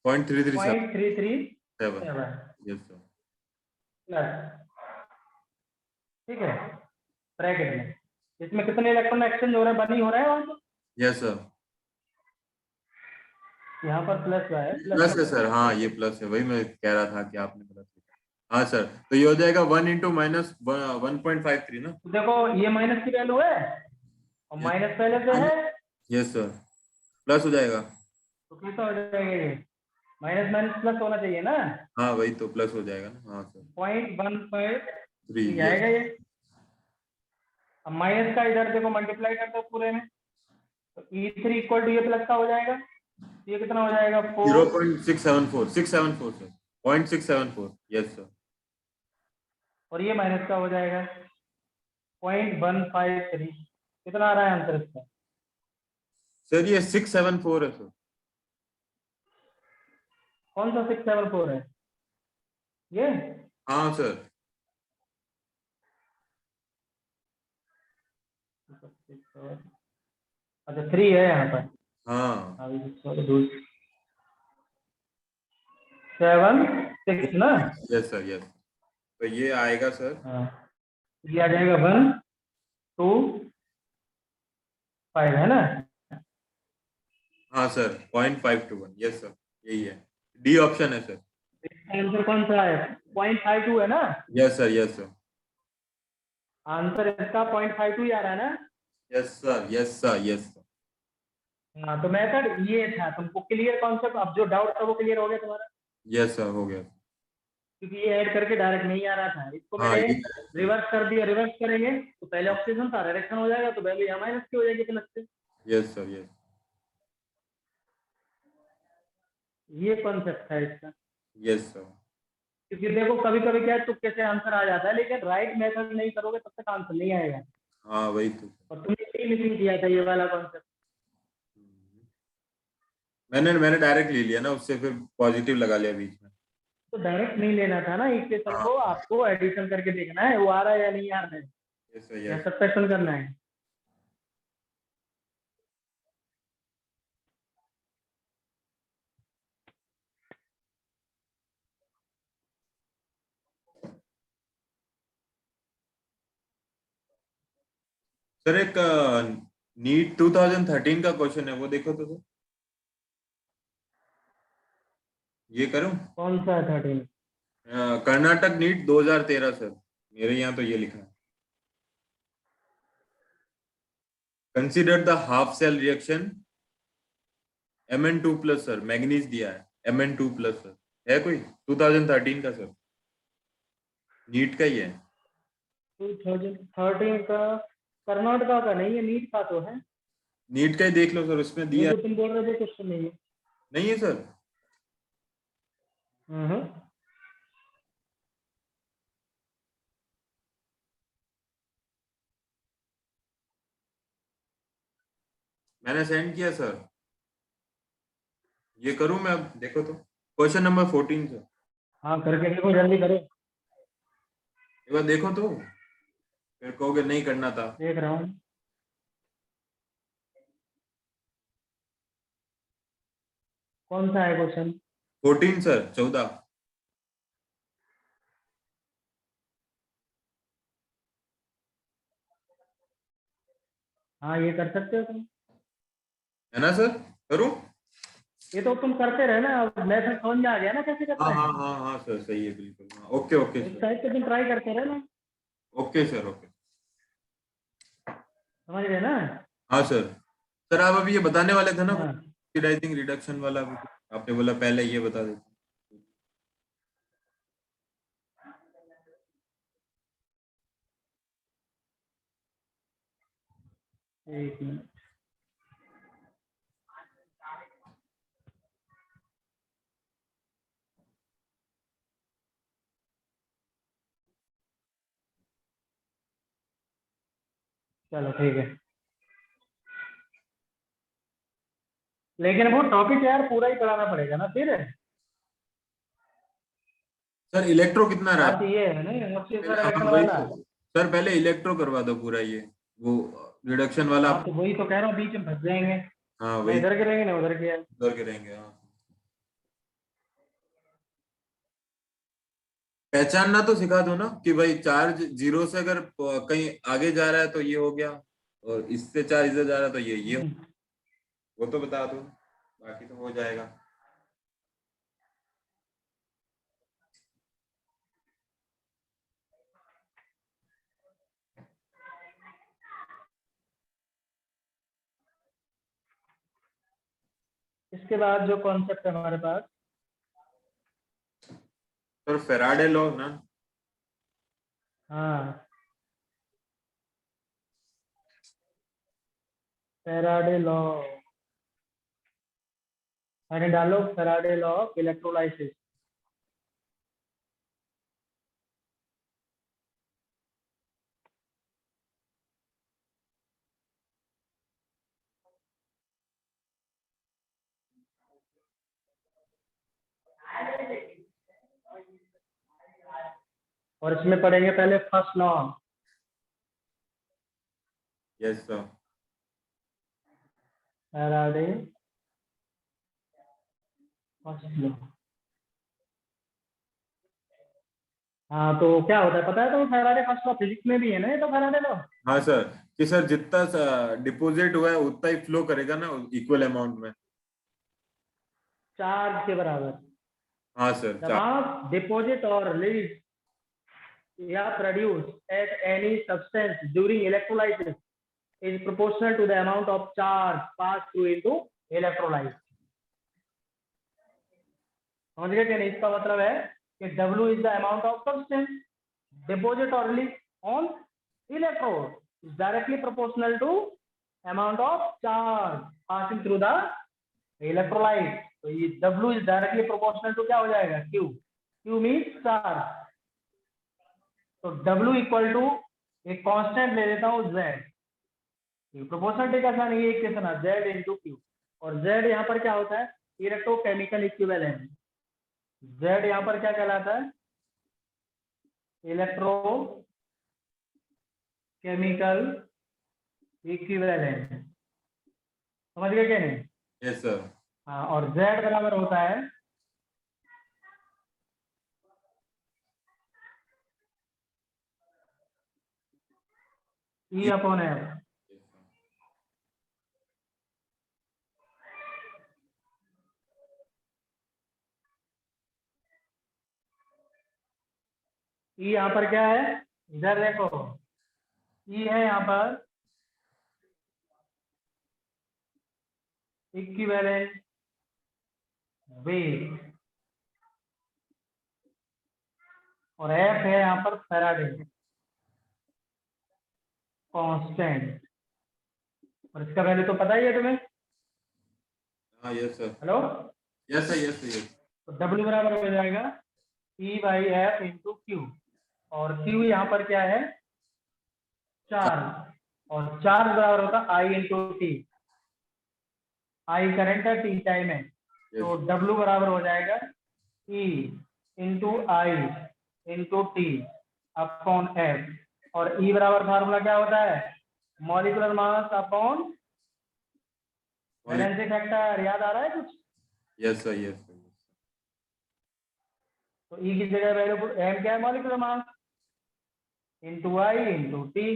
B: 0.337।
A: 0.337
B: यस सर।
A: प्लस। ठीक है, ब्रैकेट में इसमें कितने इलेक्ट्रॉन एक्सचेंज हो रहे हैं, बनी हो रहा है वहां पर।
B: Yes sir.
A: यहाँ पर प्लस का है, प्लस
B: प्लस
A: का
B: है
A: साइन।
B: सर, हाँ ये प्लस है, वही मैं कह रहा था कि आपने प्लस लिखा। हाँ सर, तो ये हो जाएगा 1 इंटू माइनस 1.53 ना।
A: तो देखो ये माइनस की वैल्यू है और माइनस पहले से है,
B: यस सर, प्लस हो जाएगा।
A: तो कैसा हो जाएगा ये, माइनस माइनस प्लस होना चाहिए ना।
B: हाँ वही तो, प्लस हो जाएगा ना, हाँ सर।
A: 0.13
B: यस।
A: आएगा ये। अब माइनस का इधर देखो मल्टीप्लाई करते हो पूरे में, तो E3 इक्वल टू ये प्लस का हो जाएगा। तो ये कितना हो जाएगा 4,
B: 0.674 674 सर, 0.674। Yes sir.
A: और ये माइनस का हो जाएगा 0.153। कितना आ रहा है आंसर इसका?
B: सर ये 674 है सर।
A: कौन सा 674 है ये?
B: हाँ सर।
A: अच्छा 3 है यहाँ पर।
B: हाँ।
A: अभी 7 6 ना।
B: Yes sir. यस, तो ये आएगा सर
A: हाँ ये आ जाएगा 1 2 5 है ना।
B: हाँ सर 0.5 to 1, यस सर यही है, डी ऑप्शन है सर।
A: इसका आंसर कौन सा है? 0.52 है ना।
B: Yes sir yes sir
A: answer इसका 0.52 ही आ रहा है ना।
B: Yes sir yes sir yes sir.
A: हाँ तो मेथड ये था, तुमको क्लियर कॉन्सेप्ट, अब जो डाउट था वो क्लियर हो गया तुम्हारा।
B: यस सर हो गया।
A: क्योंकि ये ऐड करके डायरेक्ट नहीं आ रहा था, इसको
B: हाँ
A: मैंने
B: ये
A: रिवर्स कर दिया। रिवर्स करेंगे तो पहले ऑक्सीजन था, रिडक्शन हो जाएगा तो वैल्यू यहाँ माइनस की हो जाएगी प्लस से।
B: यस सर यस
A: ये कॉन्सेप्ट है इसका।
B: Yes sir.
A: क्योंकि देखो कभी कभी क्या है, तुक्के से आंसर आ जाता है, लेकिन राइट मेथड नहीं करोगे तब तक आंसर नहीं आएगा।
B: हाँ वही तो।
A: और तुमने यही मिसिंग किया था, ये वाला कॉन्सेप्ट।
B: मैंने डायरेक्ट ले लिया ना उससे, फिर पॉजिटिव लगा लिया बीच में।
A: तो डायरेक्ट नहीं लेना था ना इक्वेशन
B: हाँ
A: को, आपको एडिशन करके देखना है वो आ रहा है या नहीं आ रहा है,
B: यस सर
A: या
B: यस।
A: सब्ट्रैक्शन करना है।
B: सर एक नीट 2013 का क्वेश्चन है, वो देखो तो सर। ये करूं?
A: कौन सा है 13?
B: कर्नाटक नीट 2013 सर, मेरे यहाँ तो ये लिखा है। Consider the half cell reaction Mn2+ sir, manganese दिया है Mn2+ सर। है कोई 2013 का सर, नीट का ही है।
A: 2013 का कर्नाटका का नहीं है, नीट का तो है।
B: नीट का ही देख लो सर, उसमें
A: ये
B: दिया
A: जो
B: है।
A: तुम बोल रहे थे क्वेश्चन नहीं है।
B: नहीं है सर।
A: हम्म।
B: मैंने सेंड किया सर। ये करूं मैं अब, देखो तो क्वेश्चन नंबर 14 सर।
A: हाँ करके देखो, जल्दी करो।
B: एक बार देखो तो, फिर कहोगे नहीं करना था।
A: देख रहा हूँ। कौन सा है क्वेश्चन?
B: 14 सर, 14।
A: हाँ ये कर सकते हो तुम।
B: है ना सर? करूं?
A: ये तो तुम करते रहे ना, अब मैथड समझ में आ गया ना कैसे
B: हाँ
A: करते
B: हाँ
A: हैं।
B: हाँ हाँ सर, सही है बिल्कुल। हाँ, ओके ओके
A: इस
B: सर।
A: साइड पे तुम ट्राई करते रहे ना।
B: Okay sir okay.
A: समझ गए ना।
B: हाँ सर। सर आप अभी ये बताने वाले थे ना,
A: हाँ
B: ऑक्सीडाइजिंग रिडक्शन वाला भी, आपने बोला पहले ये बता देते।
A: एक मिनट। चलो ठीक है, लेकिन वो टॉपिक यार पूरा ही पढ़ाना पड़ेगा ना फिर।
B: सर इलेक्ट्रो कितना रहा
A: बात
B: है?
A: ये है ना ऑक्सीजन
B: पहले हाँ
A: रिडक्शन
B: वही
A: वाला।
B: तो। सर पहले इलेक्ट्रो करवा दो पूरा ये, वो रिडक्शन वाला
A: हाँ तो वही तो कह रहा हूँ, बीच में फंस जाएंगे।
B: हाँ
A: ना
B: वही,
A: इधर गिरेंगे ना उधर गिरेंगे।
B: उधर के रहेंगे हाँ। पहचानना तो सिखा दो ना कि भाई चार्ज जीरो से अगर कहीं आगे जा रहा है तो ये हो गया, और इससे चार्ज इधर जा रहा है तो ये हो। वो तो बता दो, बाकी तो हो जाएगा।
A: इसके बाद जो कॉन्सेप्ट है हमारे पास।
B: सर फेराडे लॉ ना।
A: हाँ फैराडे लॉ, मैंने डालो फैराडे लॉ ऑफ इलेक्ट्रोलाइसिस। और इसमें पढ़ेंगे पहले first law,
B: yes sir.
A: Faraday first law. हाँ तो क्या होता है पता है, तो फैराडे फर्स्ट लॉ फिजिक्स में भी है ना, ये तो फैराडे लॉ।
B: हाँ सर, कि सर जितना डिपॉजिट हुआ है उतना ही फ्लो करेगा ना इक्वल अमाउंट में।
A: चार्ज के बराबर।
B: हाँ सर,
A: द मास डिपॉजिट और रिलीज या produce at any substance during electrolysis is proportional to the amount of charge passed through into electrolyte। समझ गए क्या नहीं? इसका मतलब है कि W is the amount of substance deposit or release on electrode is directly proportional to amount of charge passing through the electrolyte। तो ये W is directly proportional to क्या हो जाएगा? Q। Q means charge। तो W इक्वल टू एक कांस्टेंट ले लेता हूँ Z, प्रोपोर्शनलिटी का साइन ये इक्वेशन है Z इनटू Q। और Z यहाँ पर क्या होता है? Electrochemical equivalent. Z यहाँ पर क्या कहलाता है? Electro chemical equivalent. समझ गए क्या नहीं?
B: Yes sir.
A: हाँ, और Z बराबर होता है E अपॉन F। E यहाँ पर क्या है? इधर देखो, E है यहाँ पर इक्विवेलेंट वेट, और F है यहाँ पर फैराडे कांस्टेंट। और इसका वैल्यू तो पता ही है तुम्हें।
B: हाँ yes sir.
A: Hello,
B: yes sir, yes sir, yes.
A: तो W बराबर हो जाएगा E by F into Q. और Q यहाँ पर क्या है? चार्ज। और चार्ज बराबर होता है I into T. I current है, T टाइम है। तो W बराबर हो जाएगा E इंटू आई इंटू टी अपॉन एफ। और E बराबर फार्मूला क्या होता है? Molecular mass upon valency factor. याद आ रहा है कुछ?
B: Yes sir, yes sir.
A: तो E की जगह वैल्यू M क्या है? मॉलिक्यूलर मास इंटू आई इंटू टी।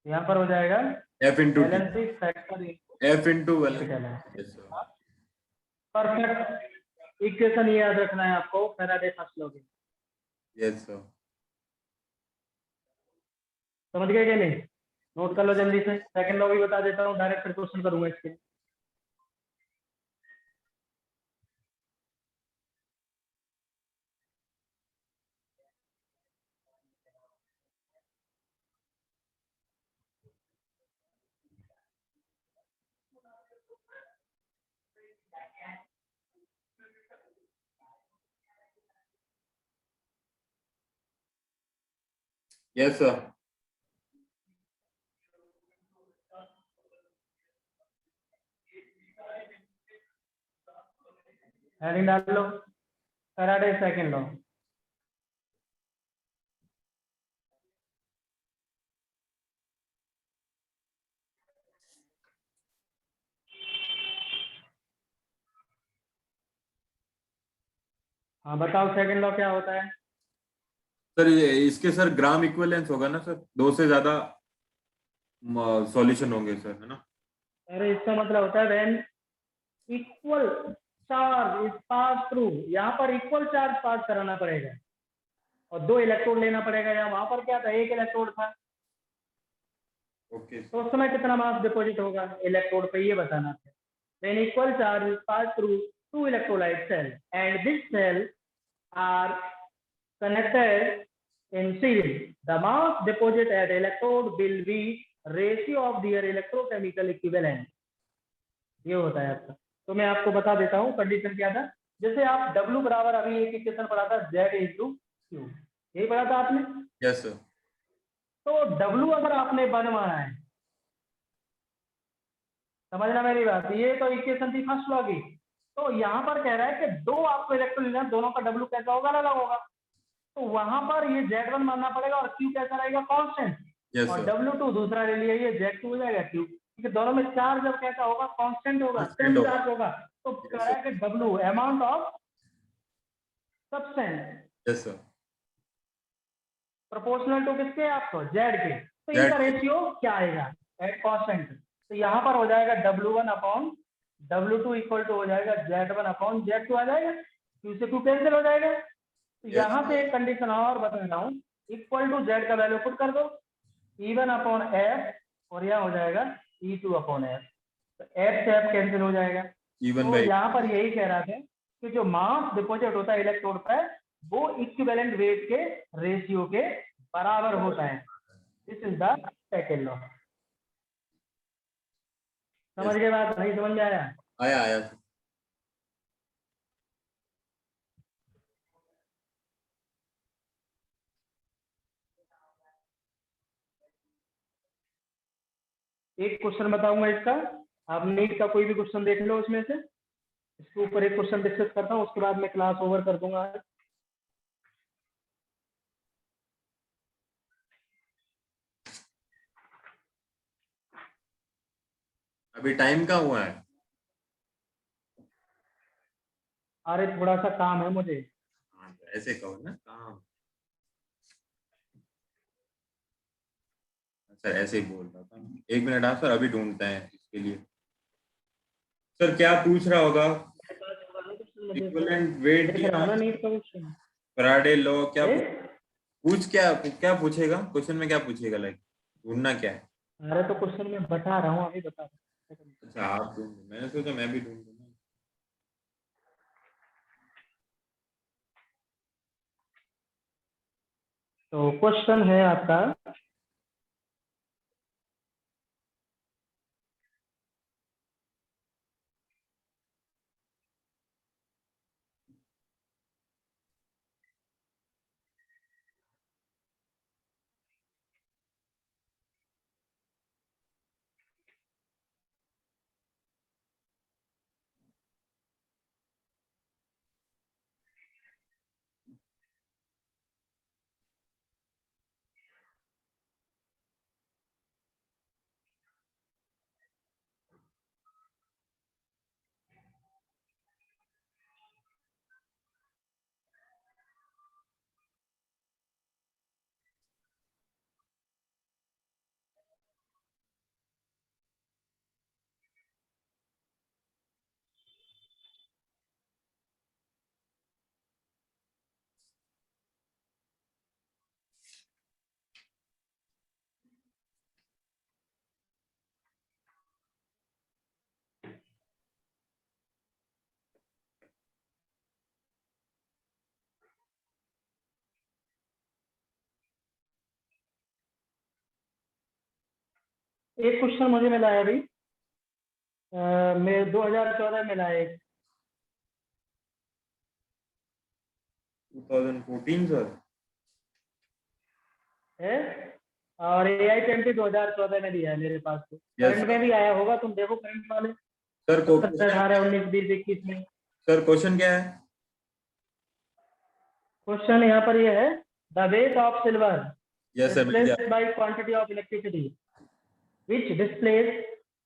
A: यहाँ पर हो जाएगा
B: F into T.
A: Valency factor
B: F into
A: capital है।
B: Yes sir.
A: परफेक्ट इक्वेशन ये याद रखना है आपको फैराडे फर्स्ट लॉ की।
B: Yes sir.
A: समझ गए क्या नहीं? नोट कर लो जल्दी से। सेकंड लॉ भी बता देता हूँ, डायरेक्ट फिर क्वेश्चन करूंगा इसके।
B: Yes sir.
A: हेडिंग डाल लो, फैराडे सेकंड लॉ। हाँ बताओ, सेकंड लॉ क्या होता है?
B: सर इसके सर ग्राम इक्विवेलेंस होगा ना सर, दो से ज्यादा सॉल्यूशन होंगे सर, है ना?
A: अरे इसका मतलब होता है when equal charge is pass through. यहाँ पर इक्वल चार्ज पास कराना पड़ेगा और दो इलेक्ट्रोड लेना पड़ेगा। यहाँ वहां पर क्या था? एक इलेक्ट्रोड था।
B: ओके।
A: तो उस समय कितना मास डिपॉजिट होगा इलेक्ट्रोड पे, ये बताना था। When equal charge is pass through to electrolyte cell and this cell are connected in series, the mass deposit at electrode will be ratio of their electrochemical equivalent। ये होता है आपका। तो मैं आपको बता देता हूँ कंडीशन क्या था। जैसे आप W बराबर, अभी एक इक्वेशन पढ़ा था Z इंटू Q, यही पढ़ा था आपने।
B: Yes sir.
A: तो W अगर आपने बनवाना है, समझना मेरी बात, ये तो इक्वेशन थी फर्स्ट लॉ की। तो यहाँ पर कह रहा है कि दो आपको इलेक्ट्रॉन लेना, दोनों का W कैसा होगा? अलग होगा। तो वहां पर ये Z1 मानना पड़ेगा और Q कैसा रहेगा? कांस्टेंट।
B: यस
A: और
B: सर।
A: W2 दूसरा ले लिया, ये Z2 हो जाएगा Q, क्योंकि दोनों में चार्ज जब कैसा होगा? कांस्टेंट होगा,
B: कांस्टेंट
A: सेम
B: होगा।
A: चार्ज होगा। तो कह
B: यस
A: रहा
B: सर।
A: है कि W amount of substance
B: yes sir.
A: Proportional to किसके, आपको जेड के, तो
B: Z
A: इनका रेशियो क्या आएगा एट कांस्टेंट, तो यहाँ पर हो जाएगा W1 upon W2 equal to हो जाएगा Z1 अपॉन Z2 आ जाएगा, Q से Q कैंसिल हो जाएगा। तो
B: Yes.
A: यहाँ से एक कंडीशन और बता रहा हूँ, इक्वल टू Z का वैल्यू पुट कर दो, E1 अपॉन F और यहाँ हो जाएगा E2 अपॉन F, तो F से F कैंसिल हो जाएगा।
B: even
A: तो
B: by
A: यहाँ पर यही कह रहा था कि जो मास डिपॉजिट होता है इलेक्ट्रोड पर वो इक्विवेलेंट वेट के रेशियो के बराबर होता है। This is the second law. समझ गए बात, नहीं समझ में आया?
B: आया आया।
A: एक क्वेश्चन बताऊंगा इसका, आप नीट का कोई भी क्वेश्चन देख लो उसमें से, इसके ऊपर एक क्वेश्चन डिस्कस करता हूँ, उसके बाद मैं क्लास ओवर कर दूंगा।
B: अभी टाइम का हुआ है?
A: अरे थोड़ा सा काम है मुझे।
B: हाँ तो ऐसे कहो ना काम। सर ऐसे ही बोल रहा था। 1 मिनट आप सर, अभी ढूंढते हैं इसके लिए। सर क्या पूछ रहा होगा? इक्विवेलेंट वेट
A: देख रहा
B: दिया,
A: हूँ ना नीट का क्वेश्चन।
B: फैराडे लॉ क्या
A: ए?
B: पूछ क्या क्या पूछेगा क्वेश्चन में, क्या पूछेगा लाइक ढूंढना क्या है?
A: अरे तो क्वेश्चन में बता रहा हूँ, अभी बता रहा हूँ।
B: अच्छा आप ढूंढो, मैंने सोचा मैं भी ढूंढ लूंगा।
A: तो क्वेश्चन है आपका, एक क्वेश्चन मुझे मिला है अभी, मैं 2014 में मिला है एक।
B: 2014 सर।
A: है और AIPMT 2014 में दिया है मेरे पास, तो
B: यस
A: करंट में भी आया होगा, तुम देखो करंट वाले
B: सर।
A: 17, 18, 19, 20, 21 में।
B: सर क्वेश्चन क्या है?
A: क्वेश्चन यहाँ पर ये है, the weight of silver
B: yes sir मिल गया।
A: Displaced by quantity of electricity which displace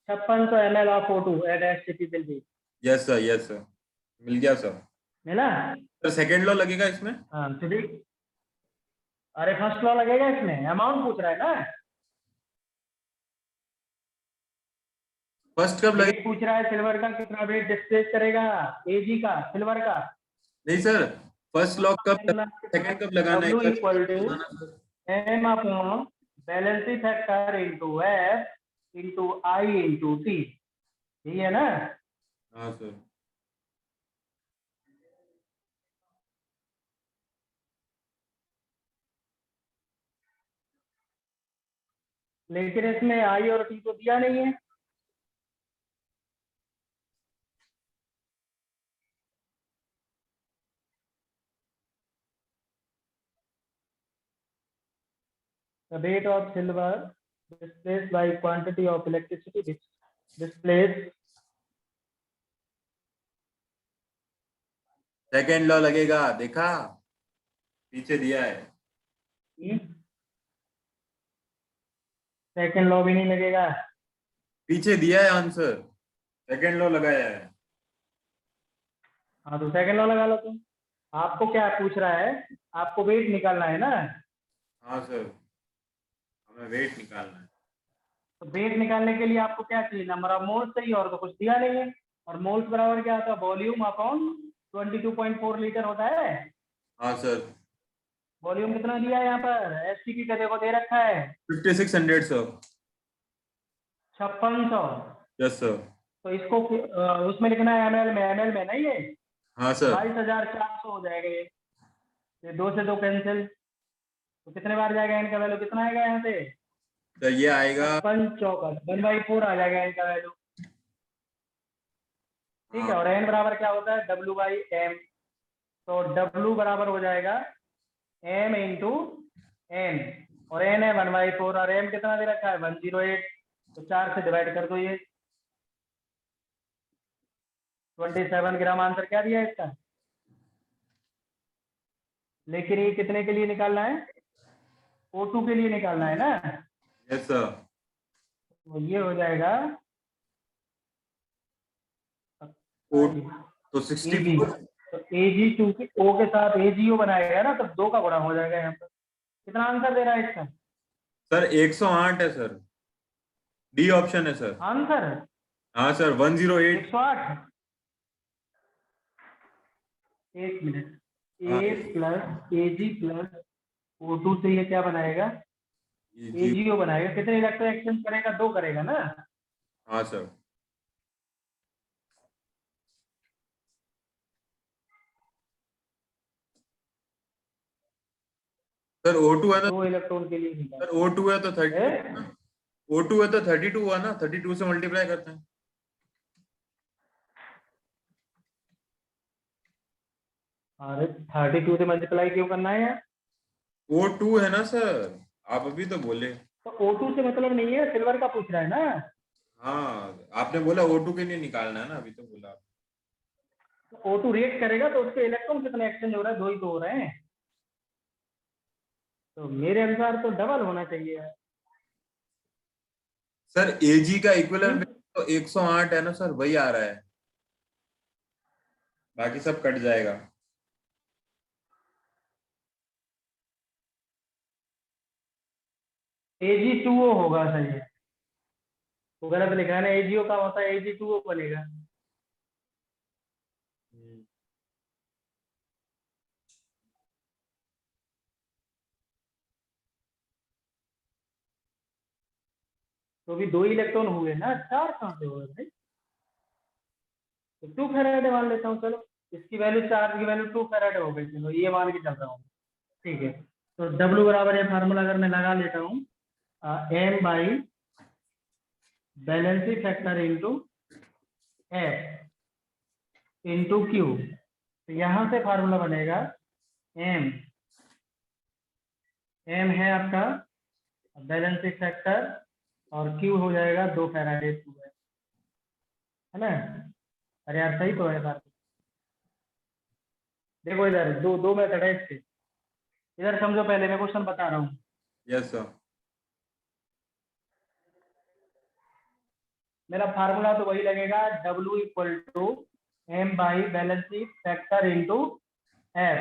A: 5600 ml of O2 at STP will be।
B: Yes sir मिल गया सर।
A: मिला?
B: सर सेकंड लॉ लगेगा इसमें?
A: हाँ तो देख, अरे फर्स्ट लॉ लगेगा इसमें, अमाउंट पूछ रहा है ना।
B: फर्स्ट कब लगेगा?
A: वेट पूछ रहा है सिल्वर का, कितना वेट डिस्प्लेस करेगा AG का, सिल्वर का।
B: नहीं सर, फर्स्ट लॉ कब, सेकंड कब लगाना है?
A: W
B: कब
A: इक्वल टू
B: लगाना sir?
A: M upon valency factor into F into I into T, यही है ना।
B: हाँ सर।
A: लेकिन इसमें I और T तो दिया नहीं है। The weight of silver displaced by quantity of electricity which displaced।
B: Second law लगेगा, देखा पीछे दिया है।
A: सेकंड लॉ भी नहीं लगेगा।
B: पीछे दिया है आंसर, सेकंड लॉ लगाया है।
A: हाँ तो सेकंड लॉ लगा लो तुम। आपको क्या पूछ रहा है, आपको वेट निकालना है ना।
B: हाँ सर, हमें वेट निकालना है।
A: तो वेट निकालने के लिए आपको क्या चाहिए, नंबर ऑफ मोल्स चाहिए, और तो कुछ दिया नहीं है। और मोल्स बराबर क्या होता है, वॉल्यूम अपॉन 22.4 लीटर होता है।
B: हाँ सर।
A: वॉल्यूम कितना दिया है यहाँ पर, एसटीपी का देखो दे रखा है
B: 5600 सर।
A: 5600।
B: Yes sir.
A: तो इसको उसमें लिखना है एमएल में नहीं, ये
B: हाँ सर।
A: 22,400 हो जाएगा ये 2 से 2 कैंसिल। तो कितने बार जाएगा इनका वैल्यू, कितना आएगा यहाँ से,
B: तो ये आएगा
A: 56 1/4 आ जाएगा इनका वैल्यू। ठीक
B: हाँ
A: है, और एन बराबर क्या होता है, W/M। तो W बराबर हो जाएगा M इंटू एन, और एन है 1/4, और एम कितना दे रखा है 108। तो 4 से डिवाइड कर दो, ये 27 ग्राम आंसर क्या दिया है इसका। लेकिन ये कितने के लिए निकालना है, O2 के लिए निकालना है ना।
B: Yes sir.
A: तो ये हो जाएगा
B: ओ
A: AG।
B: तो 64।
A: तो AG2 के O के साथ AGO बनाएगा ना, तो 2 का गुणा हो जाएगा यहाँ पर। कितना आंसर दे रहा है इसका
B: सर 108 है सर, डी ऑप्शन है सर।
A: आंसर,
B: हाँ सर 108।
A: 108। एक मिनट,
B: हाँ
A: A plus AG plus O2 से ये क्या बनाएगा,
B: ये जी।
A: AGO बनाएगा। कितने इलेक्ट्रॉन एक्सचेंज करेगा, 2 करेगा ना।
B: हाँ सर। सर O2 है ना,
A: 2 इलेक्ट्रॉन के लिए निकाल
B: सर O2 है तो 32
A: है।
B: ना। O2 है तो 32 हुआ ना, 32 से मल्टीप्लाई करते हैं।
A: अरे 32 से मल्टीप्लाई क्यों करना है यार।
B: O2 है ना सर, आप अभी तो बोले।
A: तो O2 से मतलब नहीं है, सिल्वर का पूछ रहा है ना।
B: हाँ आपने बोला O2 के लिए निकालना है ना, अभी तो बोला।
A: तो O2 रेट करेगा तो उसके इलेक्ट्रॉन कितने एक्सचेंज हो रहा है, 2 ही तो हो रहे हैं। तो मेरे अनुसार तो डबल होना चाहिए यार।
B: सर Ag का इक्विवेलेंट
A: हम्म?
B: तो 108 है ना सर, वही आ रहा है, बाकी सब कट जाएगा।
A: AG2O होगा सही है, वो गलत लिखा है ना, AGO का होता है AG2O बनेगा। तो भी 2 इलेक्ट्रॉन हुए ना, 4 कहाँ से हुए भाई। तो 2 फेराडे मान लेता हूँ, चलो इसकी वैल्यू, चार्ज की वैल्यू 2 फेराडे हो गई, चलो ये मान के चल रहा हूँ। ठीक है, तो W बराबर ये फार्मूला अगर मैं लगा लेता हूँ, M by valency factor into F into Q। तो यहाँ से फार्मूला बनेगा M, M है आपका बैलेंसी फैक्टर, और Q हो जाएगा 2 फेराडे है ना। अरे यार सही तो है सर। देखो इधर दो दो मेथड है इसके, इधर समझो, पहले मैं क्वेश्चन बता रहा हूँ।
B: Yes sir.
A: मेरा फार्मूला तो वही लगेगा, W equal to M by balance sheet factor into F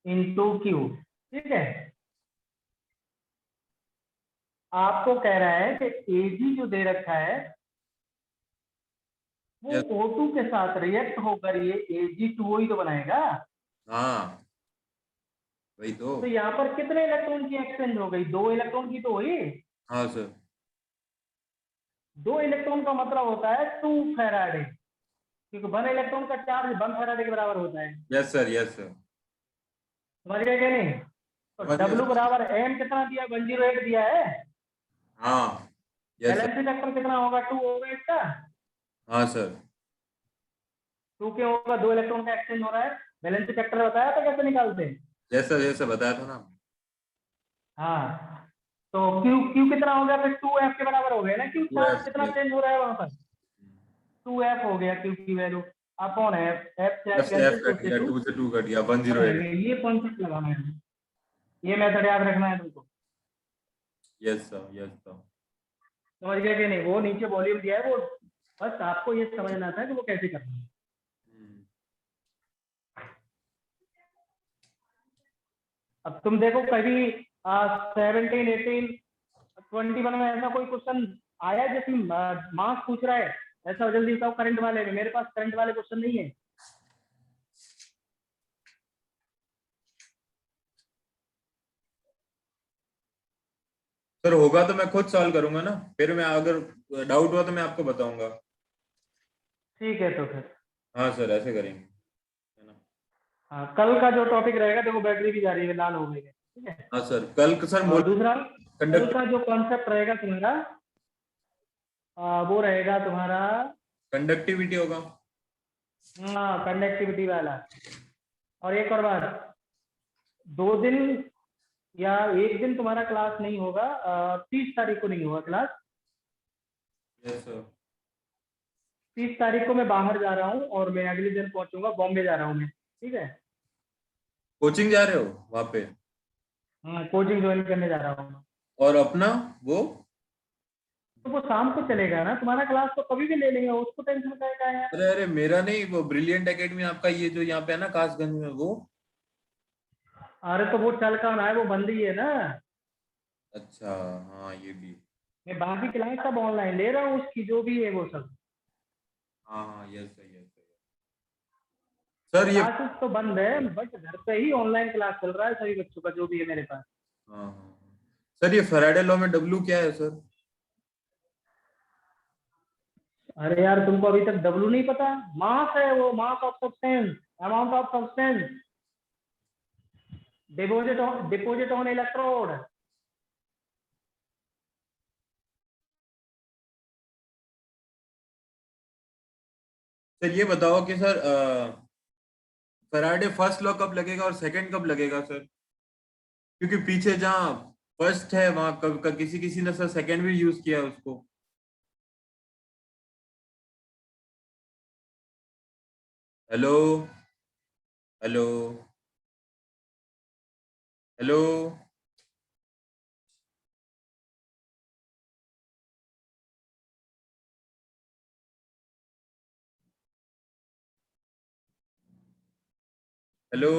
A: into Q। ठीक है, आपको कह रहा है कि Ag जो दे रखा है वो
B: यस।
A: O2 के साथ रिएक्ट होकर ये Ag2O ही तो बनाएगा।
B: हाँ वही तो।
A: तो यहाँ पर कितने इलेक्ट्रॉन की एक्सचेंज हो गई, 2 इलेक्ट्रॉन की तो हुई।
B: हाँ सर।
A: 2 इलेक्ट्रॉन का मतलब होता है 2 फेराडे, क्योंकि 1 इलेक्ट्रॉन का चार्ज 1 फेराडे के बराबर होता है।
B: Yes sir. Yes sir.
A: समझ गए क्या नहीं। तो
B: समझ गया
A: W
B: सर।
A: बराबर M कितना दिया, 108 दिया है।
B: हाँ यस सर।
A: बैलेंसी फैक्टर कितना होगा, 2 होगा इसका।
B: हाँ सर।
A: 2 क्यों होगा, 2 इलेक्ट्रॉन का एक्सचेंज हो रहा है। बैलेंसी फैक्टर बताया था कैसे निकालते हैं।
B: यस सर बताया था ना।
A: हाँ, तो Q Q कितना हो गया, फिर 2F के बराबर हो गया ना, Q चार्ज
B: यस
A: कितना
B: यस।
A: चेंज हो रहा है वहां पर, 2F हो गया Q की वैल्यू अपॉन F से F
B: एफ से
A: कैंसिल,
B: एफ
A: 2
B: कट
A: से
B: गया,
A: 2
B: 2 से 2 कट गया,
A: कट
B: 108।
A: गया। ये कॉन्सेप्ट लगाना है, ये मेथड याद रखना है तुमको।
B: Yes sir. Yes sir.
A: समझ गए कि नहीं, वो नीचे वॉल्यूम दिया है, वो बस आपको ये समझना था कि वो कैसे करना है। अब तुम देखो कभी 17, 18, 21 में ऐसा कोई क्वेश्चन आया है जिसमें मार्क्स पूछ रहा है? ऐसा जल्दी बताओ करंट वाले में। मेरे पास करंट वाले क्वेश्चन नहीं है।
B: सर होगा तो मैं खुद सॉल्व करूंगा ना, फिर मैं अगर डाउट हुआ तो मैं आपको बताऊंगा।
A: ठीक है तो फिर
B: हाँ सर, ऐसे करेंगे, है ना।
A: हाँ, कल का जो टॉपिक रहेगा, देखो बैटरी भी जा रही है, लाल हो गई है, ठीक है।
B: हाँ सर, कल सर
A: और दूसरा, कल
B: कंडक्ट
A: का जो कॉन्सेप्ट रहेगा तुम्हारा, वो रहेगा तुम्हारा
B: कंडक्टिविटी होगा।
A: कंडक्टिविटी वाला। और एक और बात, 2 दिन या एक दिन तुम्हारा क्लास नहीं होगा, 30 तारीख को नहीं होगा क्लास।
B: Yes sir.
A: 30 तारीख को मैं बाहर जा रहा हूँ और मैं अगले दिन पहुंचूंगा, बॉम्बे जा रहा हूँ मैं, ठीक है।
B: कोचिंग जा रहे हो वहां पे?
A: कोचिंग ज्वाइन करने जा रहा हूँ।
B: और अपना वो?
A: तो वो शाम को चलेगा ना, तुम्हारा क्लास तो कभी भी ले लेंगे, उसको टेंशन का है यार।
B: अरे अरे, मेरा नहीं, वो ब्रिलियंट एकेडमी आपका ये जो यहाँ पे है ना कासगंज में, वो?
A: अरे तो वो चल का है, वो बंद ही है ना।
B: अच्छा, हाँ ये भी।
A: मैं बाकी क्लास सब ऑनलाइन ले रहा हूँ, उसकी जो भी है वो सब।
B: हाँ हाँ, yes sir, yes sir. Sir ये,
A: क्लासेस तो बंद है, बट घर पे ही ऑनलाइन क्लास चल रहा है सभी बच्चों का, जो भी है मेरे पास।
B: हाँ हाँ हाँ। सर ये फैराडे लॉ में डब्ल्यू क्या है सर?
A: अरे यार, तुमको अभी तक डब्लू नहीं पता? मास है वो, mass of substance, amount of substance, deposit on electrode.
B: Sir ये बताओ कि सर फैराडे फर्स्ट लॉ कब लगेगा और सेकंड कब लगेगा सर? क्योंकि पीछे जहाँ फर्स्ट है वहां किसी किसी ने सर सेकंड भी यूज किया है उसको। हेलो? हेलो? हेलो? हेलो?